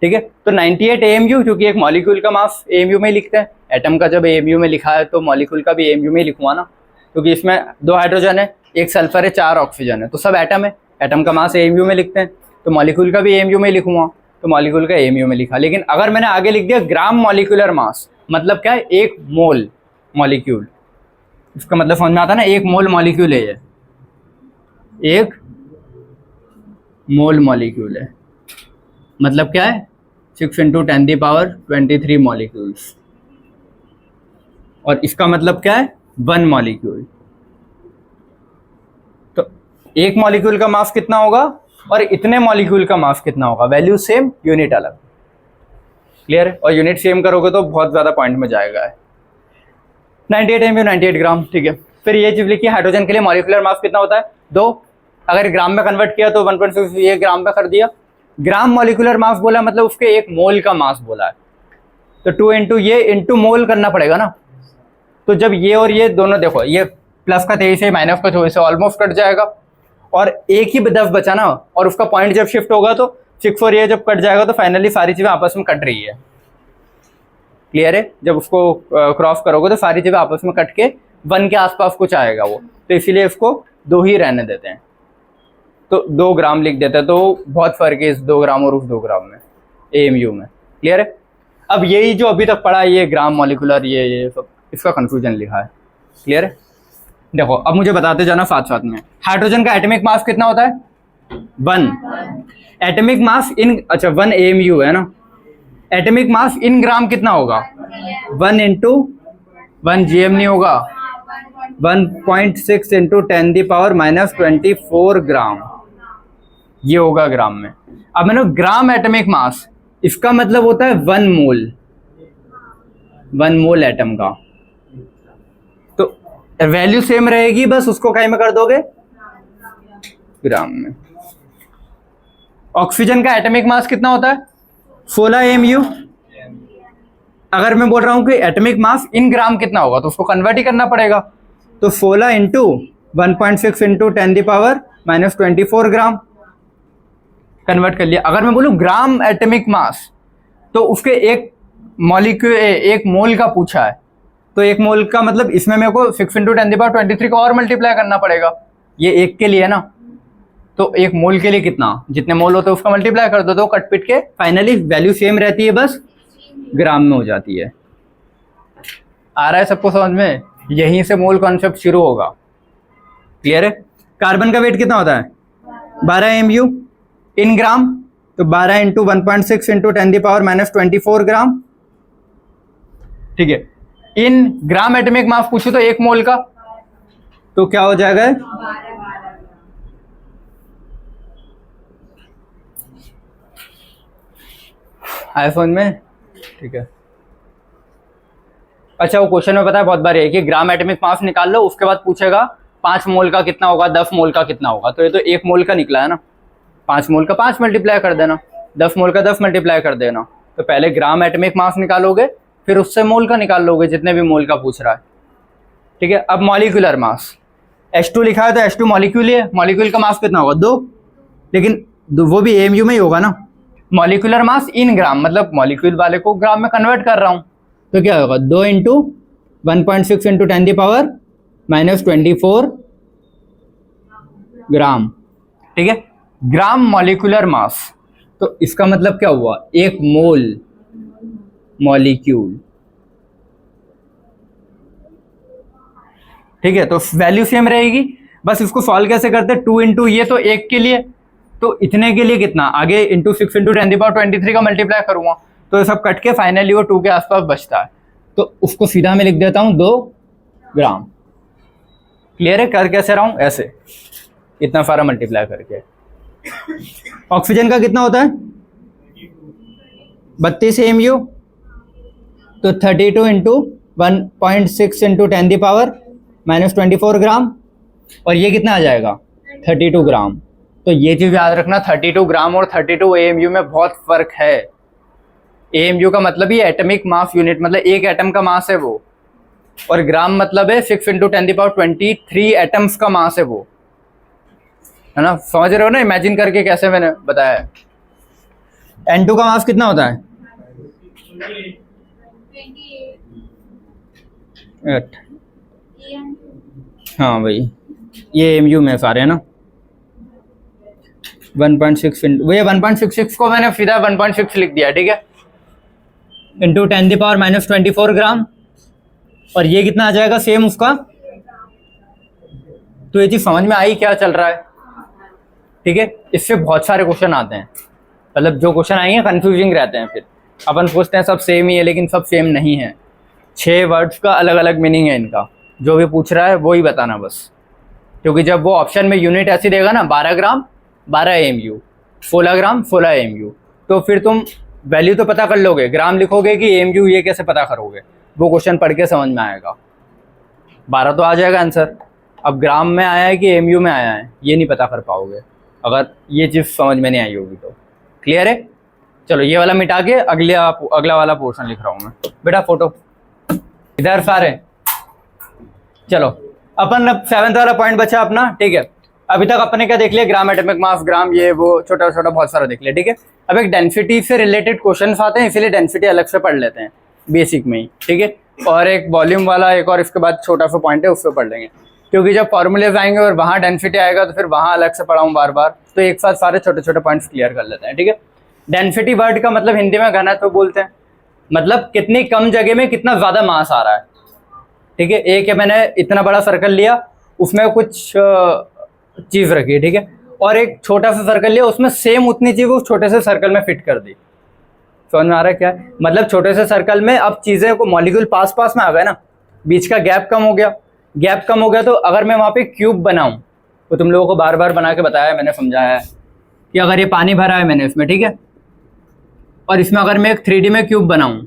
ठीक है, तो 98 AMU, क्योंकि एक मॉलिक्यूल का मास AMU में ही लिखते हैं। एटम का जब AMU में लिखा है तो मॉलिक्यूल का भी AMU में ही लिखूंगा ना, क्योंकि इसमें 2 हाइड्रोजन है, 1 सल्फर है, 4 ऑक्सीजन है, तो सब एटम है। एटम का मास AMU में लिखते हैं, तो मॉलिक्यूल का भी AMU में लिखूंगा, तो मॉलिक्यूल का AMU में लिखा। लेकिन अगर मैंने आगे लिख दिया ग्राम मॉलिक्यूलर मास, मतलब क्या है? 1 मोल मॉलिक्यूल। इसका मतलब समझ में आता है ना, 1 मोल मॉलिक्यूल है ये, 1 मोल मॉलिक्यूल है। मतलब क्या है? 6 × 10⁻23 मॉलिक्यूल्स। और इसका मतलब क्या है? 1 मॉलिक्यूल। तो एक मॉलिक्यूल का मास कितना होगा और इतने मॉलिक्यूल का मास कितना होगा? वैल्यू सेम, यूनिट अलग। क्लियर है? और यूनिट सेम करोगे तो बहुत ज़्यादा पॉइंट में जाएगा। 98 AMU 98 ग्राम। ठीक है, फिर ये चीज लिखी, हाइड्रोजन के लिए मॉलिक्यूलर मास कितना होता है? 2। अगर ग्राम में कन्वर्ट किया तो 1.6, ये ग्राम में कर दिया। ग्राम मॉलिक्यूलर मास बोला मतलब उसके 1 मोल का मास बोला है, तो 2 × ये इंटू मोल करना पड़ेगा ना। तो जब ये और ये दोनों, देखो ये प्लस का 23 है, माइनस का 24 है, ऑलमोस्ट कट जाएगा, और एक ही 10 बचा ना, और उसका पॉइंट जब शिफ्ट होगा तो 6 और ये जब कट जाएगा तो फाइनली सारी चीज़ें आपस में कट रही है। क्लियर है? जब उसको क्रॉस करोगे तो सारी चीज़ें आपस में कट के 1 के आसपास कुछ आएगा वो, तो इसीलिए इसको 2 ही रहने देते हैं, तो 2 ग्राम लिख देते हैं। तो बहुत फर्क है इस 2 ग्राम और उस 2 ग्राम में, AMU में। क्लियर है? अब यही जो अभी तक पढ़ा है, ये ग्राम मॉलिक्यूलर, ये सब, इसका कंफ्यूजन लिखा है। क्लियर है? देखो अब मुझे बताते जाना साथ साथ में। हाइड्रोजन का एटॉमिक मास कितना होता है? 1 एटॉमिक मास इन, अच्छा 1 AMU है ना, एटॉमिक मास इन ग्राम कितना होगा? 1 × 1 GM नहीं होगा, 1.6 × 10⁻24 ग्राम, ये होगा ग्राम में। अब मैंने ग्राम एटॉमिक मास, इसका मतलब होता है 1 मोल, 1 मोल एटम का, तो वैल्यू सेम रहेगी, बस उसको काय में कर दोगे? ग्राम में। ऑक्सीजन का एटॉमिक मास कितना होता है? 16 AMU। अगर मैं बोल रहा हूं कि एटॉमिक मास इन ग्राम कितना होगा तो उसको कन्वर्ट ही करना पड़ेगा, तो 16 × 1.6 × 10⁻24 ग्राम कन्वर्ट कर लिया। अगर मैं बोलूं ग्राम एटॉमिक मास, तो उसके एक मॉलिक्यूल, 1 मोल का पूछा है, तो 1 मोल का मतलब इसमें मेरे को 6 × 10⁻23 को और मल्टीप्लाई करना पड़ेगा, ये 1 के लिए ना, तो 1 मोल के लिए कितना, जितने मोल होते हैं उसका मल्टीप्लाई कर दो, तो कट पिट के फाइनली वैल्यू सेम रहती है, बस ग्राम में हो जाती है। आ रहा है सबको समझ में? यहीं से मोल कॉन्सेप्ट शुरू होगा। क्लियर है? कार्बन का वेट कितना होता है? 12 AMU इन ग्राम, तो 12 × 1.6 × 10⁻24 ग्राम। ठीक है, इन ग्राम एटॉमिक मास पूछो तो 1 मोल का, तो क्या हो जाएगा? आईफोन में। ठीक है, अच्छा वो क्वेश्चन में पता है बहुत बार है कि ग्राम एटॉमिक मास निकाल लो, उसके बाद पूछेगा 5 मोल का कितना होगा, 10 मोल का कितना होगा, तो ये तो 1 मोल का निकला है ना, 5 मोल का 5 मल्टीप्लाई कर देना, 10 मोल का 10 मल्टीप्लाई कर देना। तो पहले ग्राम एटॉमिक मास निकालोगे, फिर उससे मोल का निकाल लोगे, जितने भी मोल का पूछ रहा है। ठीक है, अब मॉलिक्यूलर मास, H2 लिखा है तो H2 मॉलिक्यूल है, मॉलिक्यूल का मास कितना होगा? 2, लेकिन वो भी AMU में ही होगा ना, मॉलिक्यूलर मास इन ग्राम, मतलब मॉलिक्यूल वाले को ग्राम में कन्वर्ट कर रहा हूं, तो क्या होगा 2 इंटू 1.6 इंटू 10⁻⁻24 ग्राम, ठीक है, ग्राम मॉलिक्यूलर मास। तो इसका मतलब क्या हुआ, 1 मोल मॉलिक्यूल, ठीक है। तो वैल्यू सेम रहेगी, बस इसको सॉल्व कैसे करते हैं, 2 इंटू ये तो 1 के लिए, तो इतने के लिए कितना आगे इंटू 6 इंटू 10⁻23 का मल्टीप्लाई करूंगा, तो ये सब कट के फाइनली वो 2 के आसपास बचता है, तो उसको सीधा मैं लिख देता हूं 2 ग्राम। क्लियर है, कर कैसे रहा हूं, ऐसे इतना सारा मल्टीप्लाई करके। ऑक्सीजन का कितना होता है 32 AMU, तो 32 इंटू 1.6 इंटू 10⁻⁻24 ग्राम, और ये कितना आ जाएगा 32 ग्राम। तो ये चीज याद रखना, 32 ग्राम और 32 AMU में बहुत फर्क है। AMU का मतलब ही एटॉमिक मास यूनिट, मतलब एक एटम का मास है वो, और ग्राम मतलब है 6 इंटू 10⁻23 एटम्स का मास है वो, है ना, समझ रहे हो ना, इमेजिन करके कैसे मैंने बताया है। N2 का मास कितना होता है 8, हाँ भाई ये AMU में सारे है ना, 1.6 ये 1.66 को मैंने सीधा 1.6 लिख दिया, ठीक है, इंटू 10⁻⁻24 ग्राम, और ये कितना आ जाएगा सेम उसका। तो ये चीज समझ में आई क्या चल रहा है, ठीक है। इससे बहुत सारे क्वेश्चन आते हैं, मतलब जो क्वेश्चन आएंगे कंफ्यूजिंग रहते हैं, फिर अपन सोचते हैं सब सेम ही है, लेकिन सब सेम नहीं है, 6 वर्ड्स का अलग अलग मीनिंग है इनका, जो भी पूछ रहा है वो ही बताना बस, क्योंकि जब वो ऑप्शन में यूनिट ऐसी देगा ना 12 ग्राम 12 AMU, 16 ग्राम 16 AMU, तो फिर तुम वैल्यू तो पता कर लोगे, ग्राम लिखोगे कि AMU ये कैसे पता करोगे, वो क्वेश्चन पढ़ के समझ में आएगा, 12 तो आ जाएगा आंसर, अब ग्राम में आया है कि AMU में आया है ये नहीं पता कर पाओगे अगर ये चीज़ समझ में नहीं आई होगी तो। क्लियर है, चलो ये वाला मिटा के अगला वाला पोर्शन लिख रहा हूँ मैं, बेटा फोटो इधर सारे। चलो अपन अब 7th वाला पॉइंट बचा अपना, ठीक है। अभी तक अपने क्या देख लिया, ग्राम एटॉमिक मास, ग्राम ये वो छोटा छोटा बहुत सारा देख लिया, ठीक है। अब एक डेंसिटी से रिलेटेड क्वेश्चन आते हैं, इसीलिए डेंसिटी अलग से पढ़ लेते हैं बेसिक में ही, ठीक है। और एक वॉल्यूम वाला एक और इसके बाद छोटा सा पॉइंट है उसको पढ़ लेंगे, क्योंकि जब फॉर्मूलेज आएंगे और वहाँ डेंसिटी आएगा तो फिर वहाँ अलग से पढ़ाऊँ बार बार, तो एक साथ सारे छोटे छोटे पॉइंट्स क्लियर कर लेते हैं, ठीक है। डेंसिटी वर्ड का मतलब हिंदी में घनत्व बोलते हैं, मतलब कितनी कम जगह में कितना ज्यादा मास आ रहा है, ठीक है। एक है मैंने इतना बड़ा सर्कल लिया, उसमें कुछ चीज रखी, ठीक है, और एक छोटा सा सर्कल लिया, उसमें सेम उतनी चीज उस छोटे से सर्कल में फिट कर दी। समझ में आ रहा है क्या है, मतलब छोटे से सर्कल में अब चीजें को मॉलिक्यूल पास पास में आ गए ना, बीच का गैप कम हो गया, गैप कम हो गया, तो अगर मैं वहां पे क्यूब बनाऊं, तो तुम लोगों को बार बार बना के बताया मैंने, समझाया है कि अगर ये पानी भरा है मैंने इसमें, ठीक है, और इसमें अगर मैं एक 3D में क्यूब बनाऊं,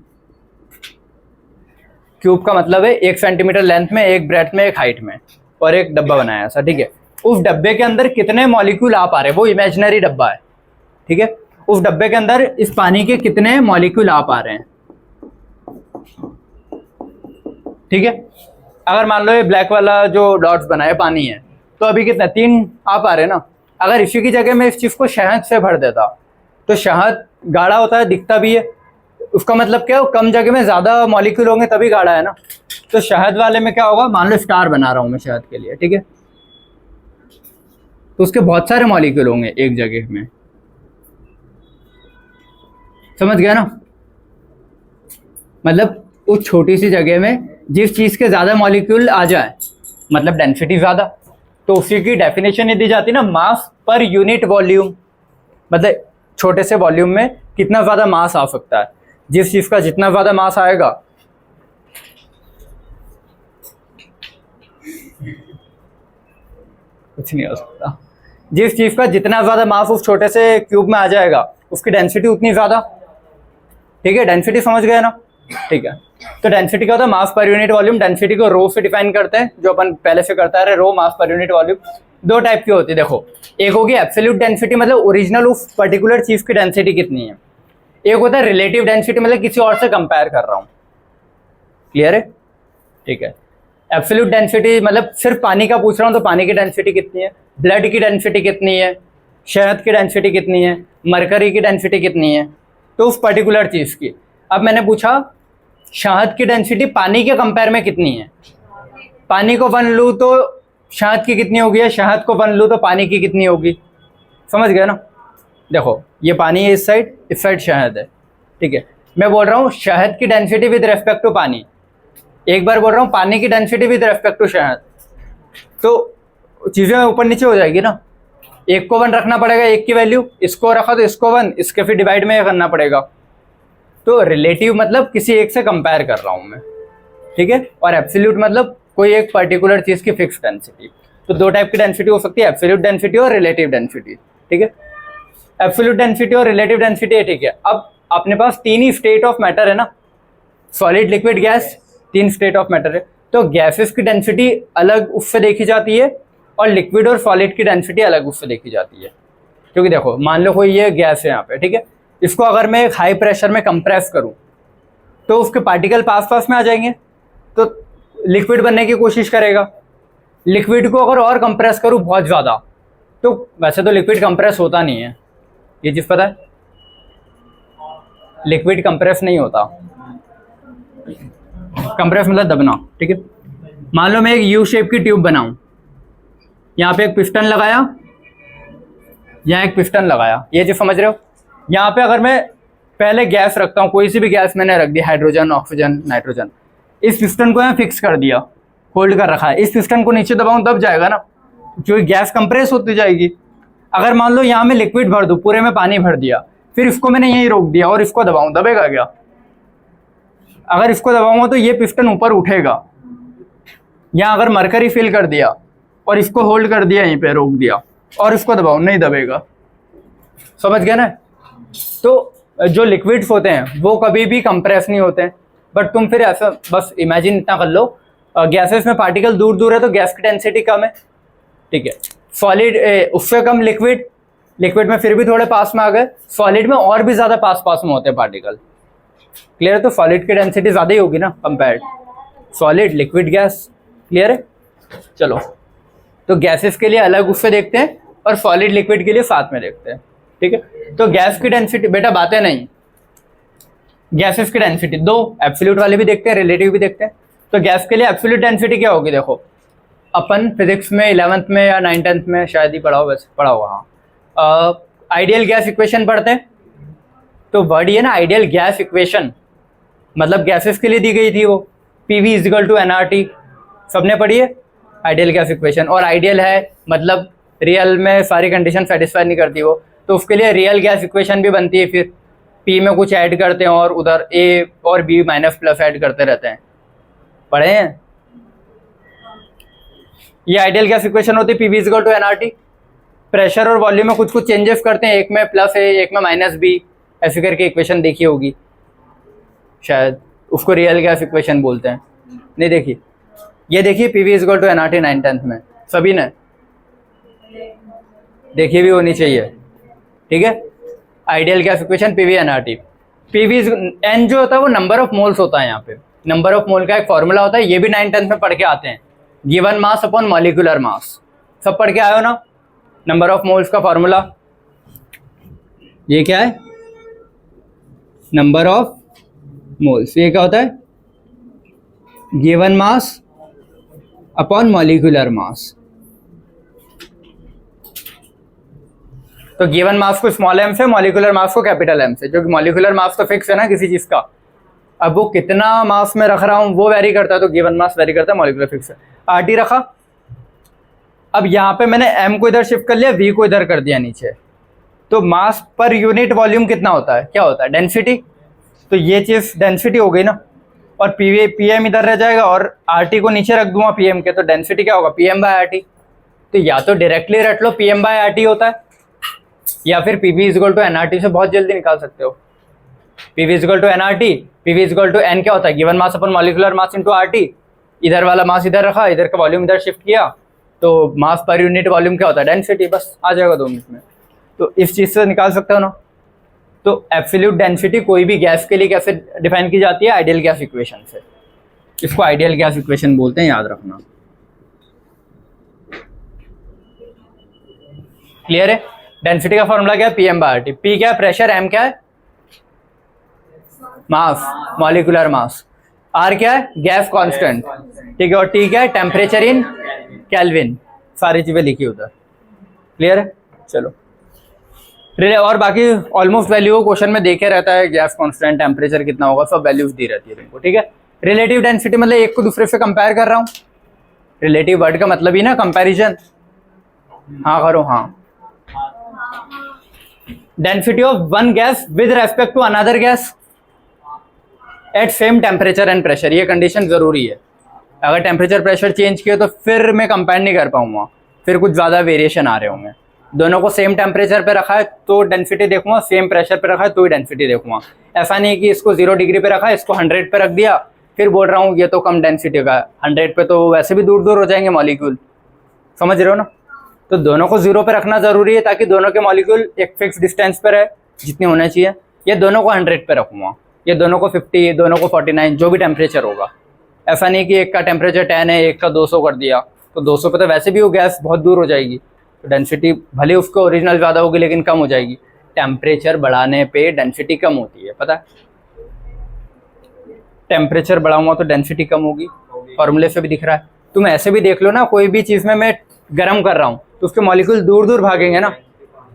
क्यूब का मतलब है 1 सेंटीमीटर लेंथ में, 1 ब्रेथ में, 1 हाइट में, और एक डब्बा बनाया ऐसा, ठीक है। उस डब्बे के अंदर कितने मॉलिक्यूल आ पा रहे हैं, वो इमेजिनरी डब्बा है, ठीक है। उस डब्बे के अंदर इस पानी के कितने मॉलिक्यूल आ पा रहे हैं, ठीक है। अगर मान लो ये ब्लैक वाला जो डॉट्स बनाए पानी है, तो अभी कितना 3 आ पा रहे हैं ना। अगर इसी की जगह मैं इस चीज को शहद से भर देता, तो शहद गाढ़ा होता है, दिखता भी है, उसका मतलब क्या है, कम जगह में ज्यादा मॉलिक्यूल होंगे तभी गाढ़ा है ना। तो शहद वाले में क्या होगा, मान लो स्टार बना रहा हूं मैं शहद के लिए, ठीक है, तो उसके बहुत सारे मॉलिक्यूल होंगे एक जगह में, समझ गया ना। मतलब उस छोटी सी जगह में जिस चीज के ज्यादा मॉलिक्यूल आ जाए, मतलब डेंसिटी ज्यादा, तो उसी की डेफिनेशन ये दी जाती है ना, मास पर यूनिट वॉल्यूम, मतलब छोटे से वॉल्यूम में कितना ज्यादा मास आ सकता है। जिस चीज का जितना ज्यादा मास आएगा, कुछ नहीं हो सकता, जिस चीज का जितना ज्यादा मास उस छोटे से क्यूब में आ जाएगा, उसकी डेंसिटी उतनी ज्यादा, ठीक है। डेंसिटी समझ गए ना, ठीक है। तो डेंसिटी का होता है मास पर यूनिट वॉल्यूम, डेंसिटी को रो से डिफाइन करते हैं, जो अपन पहले से करता है, रो मास पर यूनिट वॉल्यूम। 2 टाइप की होती है, देखो, एक होगी एब्सोल्यूट डेंसिटी, मतलब ओरिजिनल उस पर्टिकुलर चीज की डेंसिटी कितनी है। एक होता है रिलेटिव डेंसिटी, मतलब किसी और से कंपेयर कर रहा हूं। क्लियर है, ठीक है। एब्सोल्यूट डेंसिटी मतलब सिर्फ पानी का पूछ रहा हूं, तो पानी की डेंसिटी कितनी है, ब्लड की डेंसिटी कितनी है, शहद की डेंसिटी कितनी है, मरकरी की डेंसिटी कितनी है, तो उस पर्टिकुलर चीज़ की। अब मैंने पूछा शहद की डेंसिटी पानी के कंपेयर में कितनी है, पानी को 1 लूँ तो शहद की कितनी होगी, या शहद को 1 लूँ तो पानी की कितनी होगी, समझ गए ना। देखो ये पानी है इस साइड शहद है, ठीक है। मैं बोल रहा हूँ शहद की डेंसिटी विद रेस्पेक्ट टू पानी, एक बार बोल रहा हूँ पानी की डेंसिटी विद रेस्पेक्ट टू शहद, तो चीज़ें ऊपर नीचे हो जाएगी ना। एक को 1 रखना पड़ेगा, एक की वैल्यू, इसको रखा तो इसको 1, इसके फिर डिवाइड में करना पड़ेगा। तो रिलेटिव मतलब किसी एक से कंपेयर कर रहा हूँ मैं, ठीक है। और एब्सोल्यूट मतलब कोई एक पर्टिकुलर चीज़ की फिक्स डेंसिटी। तो 2 टाइप की डेंसिटी हो सकती है, एब्सोल्यूट डेंसिटी और रिलेटिव डेंसिटी, ठीक है। एब्सोल्यूट डेंसिटी और रिलेटिव डेंसिटी है, ठीक है। अब अपने पास 3 ही स्टेट ऑफ मैटर है ना, solid liquid gas, 3 state of matter है। तो गैसेस की डेंसिटी अलग उससे देखी जाती है और लिक्विड और सॉलिड की डेंसिटी अलग उससे देखी जाती है। क्योंकि देखो मान लो कोई ये गैस है यहाँ पे, ठीक है, इसको अगर मैं एक हाई प्रेशर में कंप्रेस करूँ तो उसके पार्टिकल पास में आ जाएंगे, तो लिक्विड बनने की कोशिश करेगा। लिक्विड को अगर और कंप्रेस करूँ बहुत ज़्यादा, तो वैसे तो लिक्विड कंप्रेस होता नहीं है, ये चीज़ पता है, लिक्विड कंप्रेस नहीं होता। कंप्रेस मतलब दबना, ठीक है। मान लो मैं एक यू शेप की ट्यूब बनाऊं, यहाँ पे एक पिस्टन लगाया, यहाँ एक पिस्टन लगाया, ये चीज़ समझ रहे हो। यहाँ पे अगर मैं पहले गैस रखता हूँ, कोई सी भी गैस मैंने रख दी, हाइड्रोजन, ऑक्सीजन, नाइट्रोजन, इस पिस्टन को यहाँ फिक्स कर दिया, होल्ड कर रखा है। इस पिस्टन को नीचे दबाऊं दब जाएगा ना, क्योंकि गैस कंप्रेस होती जाएगी। अगर मान लो यहाँ में लिक्विड भर दूँ, पूरे में पानी भर दिया, फिर इसको मैंने यहीं रोक दिया और इसको दबाऊं, दबेगा क्या? अगर इसको दबाऊंगा तो ये पिस्टन ऊपर उठेगा। यहाँ अगर मरकरी फिल कर दिया और इसको होल्ड कर दिया, यहीं पे रोक दिया और इसको दबाऊं, नहीं दबेगा, समझ गए ना। तो जो लिक्विड्स होते हैं वो कभी भी कंप्रेस नहीं होते हैं। बट तुम फिर ऐसा बस इमेजिन इतना कर लो, गैसेस में पार्टिकल दूर दूर है तो गैस की डेंसिटी कम है, ठीक है। सॉलिड उससे कम लिक्विड, लिक्विड में फिर भी थोड़े पास में आ गए, सॉलिड में और भी ज़्यादा पास में होते हैं पार्टिकल, क्लियर है। तो सॉलिड की डेंसिटी ज़्यादा ही होगी ना compared solid liquid gas, clear है। चलो, तो गैसेस के लिए अलग उससे देखते हैं और सॉलिड लिक्विड के लिए साथ में देखते हैं, ठीक है। तो गैस की डेंसिटी, बेटा बातें नहीं, गैसेस की डेंसिटी 2 एब्सोल्यूट वाले भी देखते हैं, रिलेटिव भी देखते हैं। तो गैस के लिए एब्सोल्यूट डेंसिटी क्या होगी, देखो अपन फिजिक्स में 11th में या 9th में शायद ही पढ़ा हो, वैसे पढ़ा होगा, हाँ। आइडियल गैस इक्वेशन पढ़ते हैं, तो वर्ड ये ना आइडियल गैस इक्वेशन, मतलब गैसेस के लिए दी गई थी वो, PV = nRT, सबने पढ़ी है आइडियल गैस इक्वेशन। और आइडियल है मतलब रियल में सारी कंडीशन सेटिस्फाई नहीं करती वो, तो उसके लिए रियल गैस इक्वेशन भी बनती है। फिर P में कुछ ऐड करते हैं और उधर A और B - ऐड करते रहते हैं, पढ़े हैं। ये आइडियल गैस इक्वेशन होती है, PV = nRT। प्रेशर और वॉल्यूम में कुछ चेंजेस करते हैं, एक में प्लस है एक में -B, ऐसे करके इक्वेशन देखी होगी शायद, उसको रियल गैस इक्वेशन बोलते हैं। नहीं देखी, ये देखिए PV = nRT 9th में, सभी ने देखी भी होनी चाहिए, ठीक है। Ideal gas equation PV nRT। PV n जो होता है वो नंबर ऑफ मोल्स होता है, यहाँ पे नंबर ऑफ मोल का एक फॉर्मूला होता है, ये भी 9th में पढ़ के आते हैं, given mass upon molecular mass, सब पढ़ के आए हो ना। नंबर ऑफ मोल्स का फॉर्मूला ये क्या है, नंबर ऑफ मोल्स, ये क्या होता है, given mass upon molecular mass. तो गिवन मास को स्मॉल m से, मॉलिक्यूलर मास को कैपिटल M से, जो कि मॉलिक्यूलर मास तो फिक्स है ना किसी चीज का, अब वो कितना मास में रख रहा हूँ वो वेरी करता है, तो गिवन मास वेरी करता है, मॉलिक्यूलर फिक्स है। RT रखा, अब यहाँ पे मैंने M को इधर शिफ्ट कर लिया, V को इधर कर दिया नीचे, तो मास पर यूनिट वॉल्यूम कितना होता है, क्या होता है, डेंसिटी। तो ये चीज डेंसिटी हो गई ना, और PM इधर रह जाएगा और RT को नीचे रख दूंगा PM के, तो डेंसिटी क्या होगा, PM/RT। तो या तो डायरेक्टली रट लो PM/RT होता है, या फिर PV = nRT से बहुत जल्दी निकाल सकते हो। PV = nRT, PV = n क्या होता है, given mass upon molecular mass into RT। इधर वाला मास इधर रखा, इधर का वॉल्यूम इधर शिफ्ट किया, तो मास पर यूनिट वॉल्यूम क्या होता है, डेंसिटी, बस आ जाएगा 2 मिनट में। तो इस चीज़ से निकाल सकते हो ना। तो एब्सोल्यूट डेंसिटी कोई भी गैस के लिए कैसे डिफाइन की जाती है, आइडियल गैस इक्वेशन से। इसको आइडियल गैस इक्वेशन बोलते हैं, याद रखना, क्लियर है। डेंसिटी का फॉर्मूला क्या है, PM/RT। P क्या है, प्रेशर, M क्या है, मास, मॉलिक्यूलर मास, R क्या है, गैस कांस्टेंट, ठीक है, और T क्या है, टेम्परेचर इन केल्विन। सारी चीजें लिखी उधर, क्लियर है। चलो, और बाकी ऑलमोस्ट वैल्यू क्वेश्चन में देखे रहता है, गैस कांस्टेंट, टेम्परेचर कितना होगा, सब वैल्यूज दी रहती है तुमको, ठीक है। रिलेटिव डेंसिटी मतलब एक को दूसरे से कंपेयर कर रहा हूँ, रिलेटिव वर्ड का मतलब ही ना कंपैरिजन। हाँ करो, हाँ। Density of one gas with respect to another gas at same temperature and pressure, ये कंडीशन जरूरी है। अगर टेम्परेचर प्रेशर चेंज किए तो फिर मैं कंपेयर नहीं कर पाऊंगा, फिर कुछ ज्यादा वेरिएशन आ रहे होंगे। दोनों को सेम टेम्परेचर पे रखा है तो डेंसिटी देखूंगा, सेम प्रेशर पे रखा है तो ही डेंसिटी देखूंगा। ऐसा नहीं कि इसको 0 डिग्री पे रखा है, इसको 100 पे रख दिया, फिर बोल रहा हूँ ये तो कम डेंसिटी का है। 100 पे तो वैसे भी दूर दूर हो जाएंगे मॉलिक्यूल, समझ रहे हो ना। तो दोनों को 0 पे रखना जरूरी है ताकि दोनों के मॉलिक्यूल एक फिक्स डिस्टेंस पे रहे जितनी होना चाहिए। ये दोनों को 100 पे रखूंगा, ये दोनों को 50, दोनों को 49, जो भी टेम्परेचर होगा। ऐसा नहीं कि एक का टेम्परेचर 10 है, एक का 200 कर दिया, तो 200 पे तो वैसे भी वो गैस बहुत दूर हो जाएगी, तो डेंसिटी भले उसको ओरिजिनल ज़्यादा होगी लेकिन कम हो जाएगी। टेम्परेचर बढ़ाने पे डेंसिटी कम होती है, पता है। टेम्परेचर बढ़ाऊंगा तो डेंसिटी कम होगी, फॉर्मूले से भी दिख रहा है। तुम ऐसे भी देख लो ना, कोई भी चीज़ में मैं गर्म कर रहा हूँ तो उसके मॉलिक्यूल दूर दूर भागेंगे ना,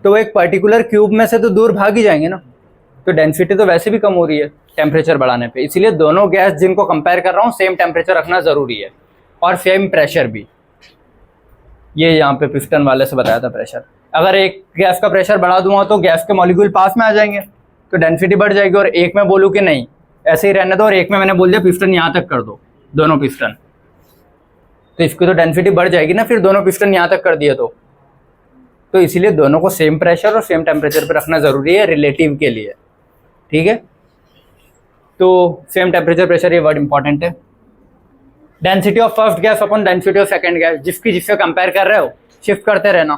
तो वो एक पर्टिकुलर क्यूब में से तो दूर भाग ही जाएंगे ना, तो डेंसिटी तो वैसे भी कम हो रही है टेम्परेचर बढ़ाने पे। इसीलिए दोनों गैस जिनको कंपेयर कर रहा हूँ सेम टेम्परेचर रखना जरूरी है, और सेम प्रेशर भी। ये यहाँ पे पिस्टन वाले से बताया था प्रेशर। अगर एक गैस का प्रेशर बढ़ा दूंगा तो गैस के मॉलिक्यूल पास में आ जाएंगे तो डेंसिटी बढ़ जाएगी, और एक में बोलूँ कि नहीं ऐसे ही रहने दो, और एक में मैंने बोल दिया पिस्टन यहाँ तक कर दो, दोनों पिस्टन, तो इसकी तो डेंसिटी बढ़ जाएगी ना, फिर दोनों पिस्टन यहाँ तक कर दिए तो इसीलिए दोनों को सेम प्रेशर और सेम टेम्परेचर पे रखना जरूरी है रिलेटिव के लिए, ठीक है। तो सेम टेम्परेचर प्रेशर, ये वर्ड इंपॉर्टेंट है। Density of first gas upon density of second gas, जिसकी जिससे कंपेयर कर रहे हो शिफ्ट करते रहना,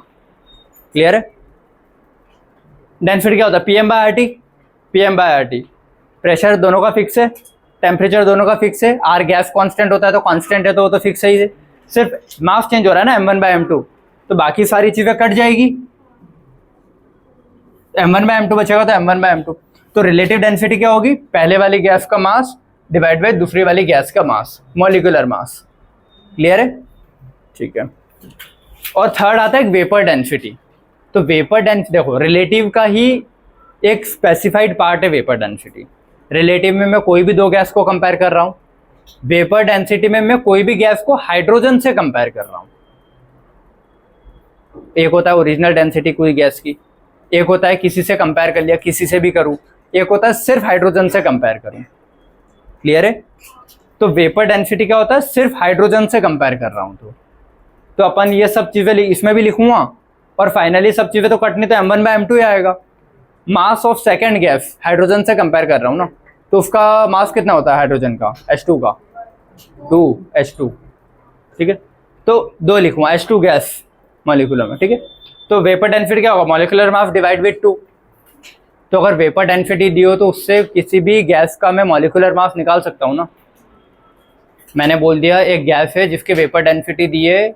क्लियर है। डेंसिटी क्या होता है, PM/RT। PM/RT, प्रेशर दोनों का फिक्स है, टेम्परेचर दोनों का फिक्स है, R गैस कांस्टेंट होता है तो कांस्टेंट है तो वो तो फिक्स ही है, सिर्फ मास चेंज हो रहा है ना M1/M2, तो बाकी सारी चीजें कट जाएगी, M1/M2 बचेगा तो M1/M2। तो रिलेटिव डेंसिटी क्या होगी, पहले वाली गैस का मास डिवाइड बाय दूसरी वाली गैस का मास, मॉलिक्यूलर मास, क्लियर है, ठीक है। और थर्ड आता है वेपर डेंसिटी। तो वेपर डेंसिटी देखो, रिलेटिव का ही एक स्पेसिफाइड पार्ट है वेपर डेंसिटी। रिलेटिव में मैं कोई भी दो गैस को कंपेयर कर रहा हूँ, वेपर डेंसिटी में मैं कोई भी गैस को हाइड्रोजन से कंपेयर कर रहा हूँ। एक होता है ओरिजिनल डेंसिटी कोई गैस की, एक होता है किसी से कंपेयर कर लिया, किसी से भी करूँ, एक होता है सिर्फ हाइड्रोजन से कंपेयर करूँ, क्लियर है। तो वेपर डेंसिटी क्या होता है, सिर्फ हाइड्रोजन से कंपेयर कर रहा हूँ, तो अपन ये सब चीजें इसमें भी लिखूंगा, और फाइनली सब चीजें तो कटनी तो M1/M2 ही आएगा। Mass of second gas hydrogen से कंपेयर कर रहा हूँ ना, तो उसका मास कितना होता है हाइड्रोजन का, H2 का 2H2, ठीक है। तो 2 लिखूंगा H2 गैस मॉलिक्यूलर में, ठीक है। तो वेपर डेंसिटी क्या होगा, मॉलिक्यूलर मास डिवाइड विद 2। तो अगर वेपर डेंसिटी दी हो तो उससे किसी भी गैस का मैं मॉलिक्यूलर मास निकाल सकता हूँ ना। मैंने बोल दिया एक गैस है जिसके वेपर डेंसिटी दी है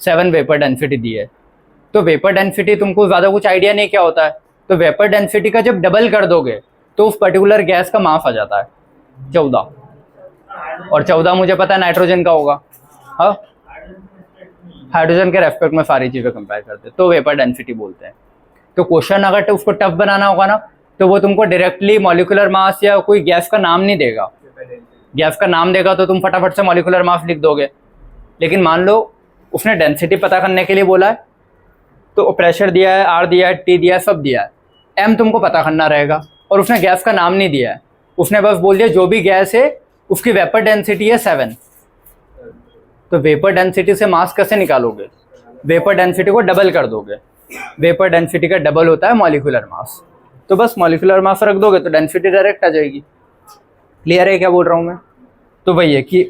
7 वेपर डेंसिटी दी है, तो वेपर डेंसिटी तुमको ज़्यादा कुछ आइडिया नहीं क्या होता है, तो वेपर डेंसिटी का जब डबल कर दोगे तो उस पर्टिकुलर गैस का मास आ जाता है 14, और 14 मुझे पता है नाइट्रोजन का होगा। हाँ, हाइड्रोजन के रेस्पेक्ट में सारी चीज़ें कंपेयर करते हैं तो वेपर डेंसिटी बोलते हैं। तो क्वेश्चन अगर उसको टफ बनाना होगा ना तो वो तुमको डायरेक्टली मॉलिक्यूलर मास या कोई गैस का नाम नहीं देगा। गैस का नाम देगा तो तुम फटाफट से मॉलिक्यूलर मास लिख दोगे, लेकिन मान लो उसने डेंसिटी पता करने के लिए बोला है, तो प्रेशर दिया है, R दिया है, T दिया है, सब दिया है, M तुमको पता करना रहेगा, और उसने गैस का नाम नहीं दिया है, उसने बस बोल दिया जो भी गैस है उसकी वेपर डेंसिटी है 7। तो वेपर डेंसिटी से मास कैसे निकालोगे, वेपर डेंसिटी को डबल कर दोगे, वेपर डेंसिटी का डबल होता है मॉलिक्यूलर मास, तो बस मॉलिक्यूलर मास रख दोगे तो डेंसिटी डायरेक्ट आ जाएगी। क्लियर है क्या बोल रहा हूँ मैं। तो वही है कि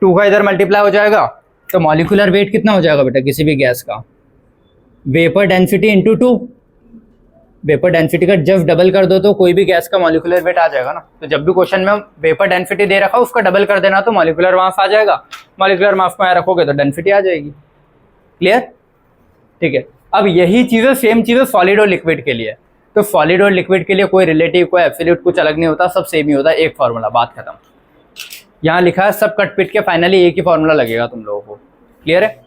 2 का इधर मल्टीप्लाई हो जाएगा तो मॉलिक्यूलर वेट कितना हो जाएगा बेटा किसी भी गैस का, vapour density into 2। Vapour density का जब डबल कर दो तो कोई भी गैस का मॉलिक्यूलर वेट आ जाएगा ना। तो जब भी क्वेश्चन में वेपर डेंसिटी दे रखा उसका डबल कर देना तो मॉलिक्यूलर मास आ जाएगा, मॉलिक्यूलर मास को यहाँ रखोगे तो डेंसिटी आ जाएगी। क्लियर, ठीक है। अब यही चीज़ें सेम चीज़ें सॉलिड और लिक्विड के लिए। तो सॉलिड और लिक्विड के लिए कोई रिलेटिव कोई एब्सोल्यूट कुछ अलग नहीं होता, सब सेम ही होता है, एक फार्मूला, बात खत्म। यहाँ लिखा है सब कट पिट के फाइनली एक ही फार्मूला लगेगा तुम लोगों को। क्लियर है?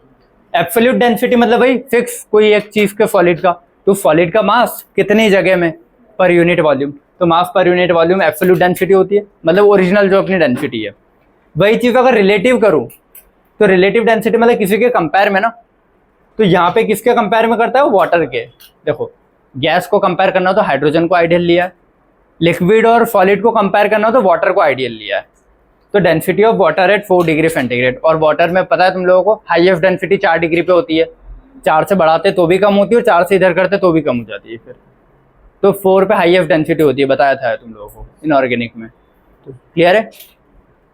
एब्सोल्यूट डेंसिटी मतलब भाई फिक्स कोई एक चीज के सॉलिड का, तो सॉलिड का मास कितनी जगह में पर यूनिट वॉल्यूम, तो मास per unit volume absolute density होती है, मतलब ओरिजिनल जो अपनी डेंसिटी है। वही चीज अगर रिलेटिव करूं तो रिलेटिव डेंसिटी मतलब किसी के कंपेयर में ना, तो यहाँ पे किसके कंपेयर में करता है, वाटर के। देखो गैस को कंपेयर करना तो हाइड्रोजन को आइडियल लिया है, लिक्विड और सॉलिड को कंपेयर करना तो वाटर को आइडियल लिया है। तो density of water at 4 degree centigrade, और वाटर में पता है तुम लोगों को हाईएस्ट डेंसिटी 4 डिग्री पे होती है, 4 से बढ़ाते तो भी कम होती है और 4 से इधर करते तो भी कम हो जाती है फिर। तो 4 पे हाईएस्ट डेंसिटी होती है, बताया था तुम लोगों को इनऑर्गेनिक में। तो क्लियर है?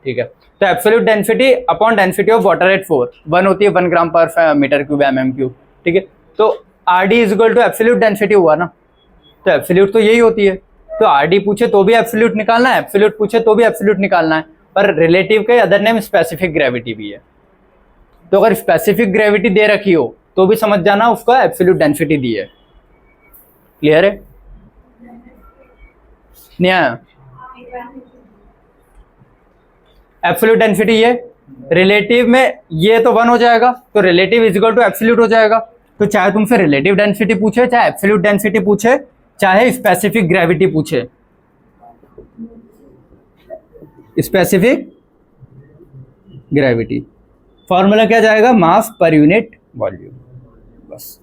ठीक है। तो absolute density upon density of water at 4 1 होती है 1 ग्राम पर मीटर क्यूब mm3। ठीक है, तो RD is equal to absolute density हुआ ना, तो एब्सोल्यूट तो यही होती है। तो RD पूछे तो भी एब्सोल्यूट निकालना है, एब्सोल्यूट पूछे तो भी एब्सोल्यूट निकालना है, पर रिलेटिव के अदर नेम स्पेसिफिक ग्रेविटी भी है। तो अगर स्पेसिफिक ग्रेविटी दे रखी हो तो भी समझ जाना उसका एब्सोल्यूट डेंसिटी दी है। क्लियर है? नहीं आया? एब्सोल्यूट डेंसिटी ये, रिलेटिव में ये तो 1 हो जाएगा, तो relative is equal to absolute हो जाएगा। तो चाहे तुमसे रिलेटिव डेंसिटी पूछे, चाहे एब्सोल्यूट डेंसिटी पूछे, चाहे स्पेसिफिक ग्रेविटी पूछे, स्पेसिफिक ग्रेविटी फॉर्मूला क्या जाएगा, मास पर यूनिट वॉल्यूम। बस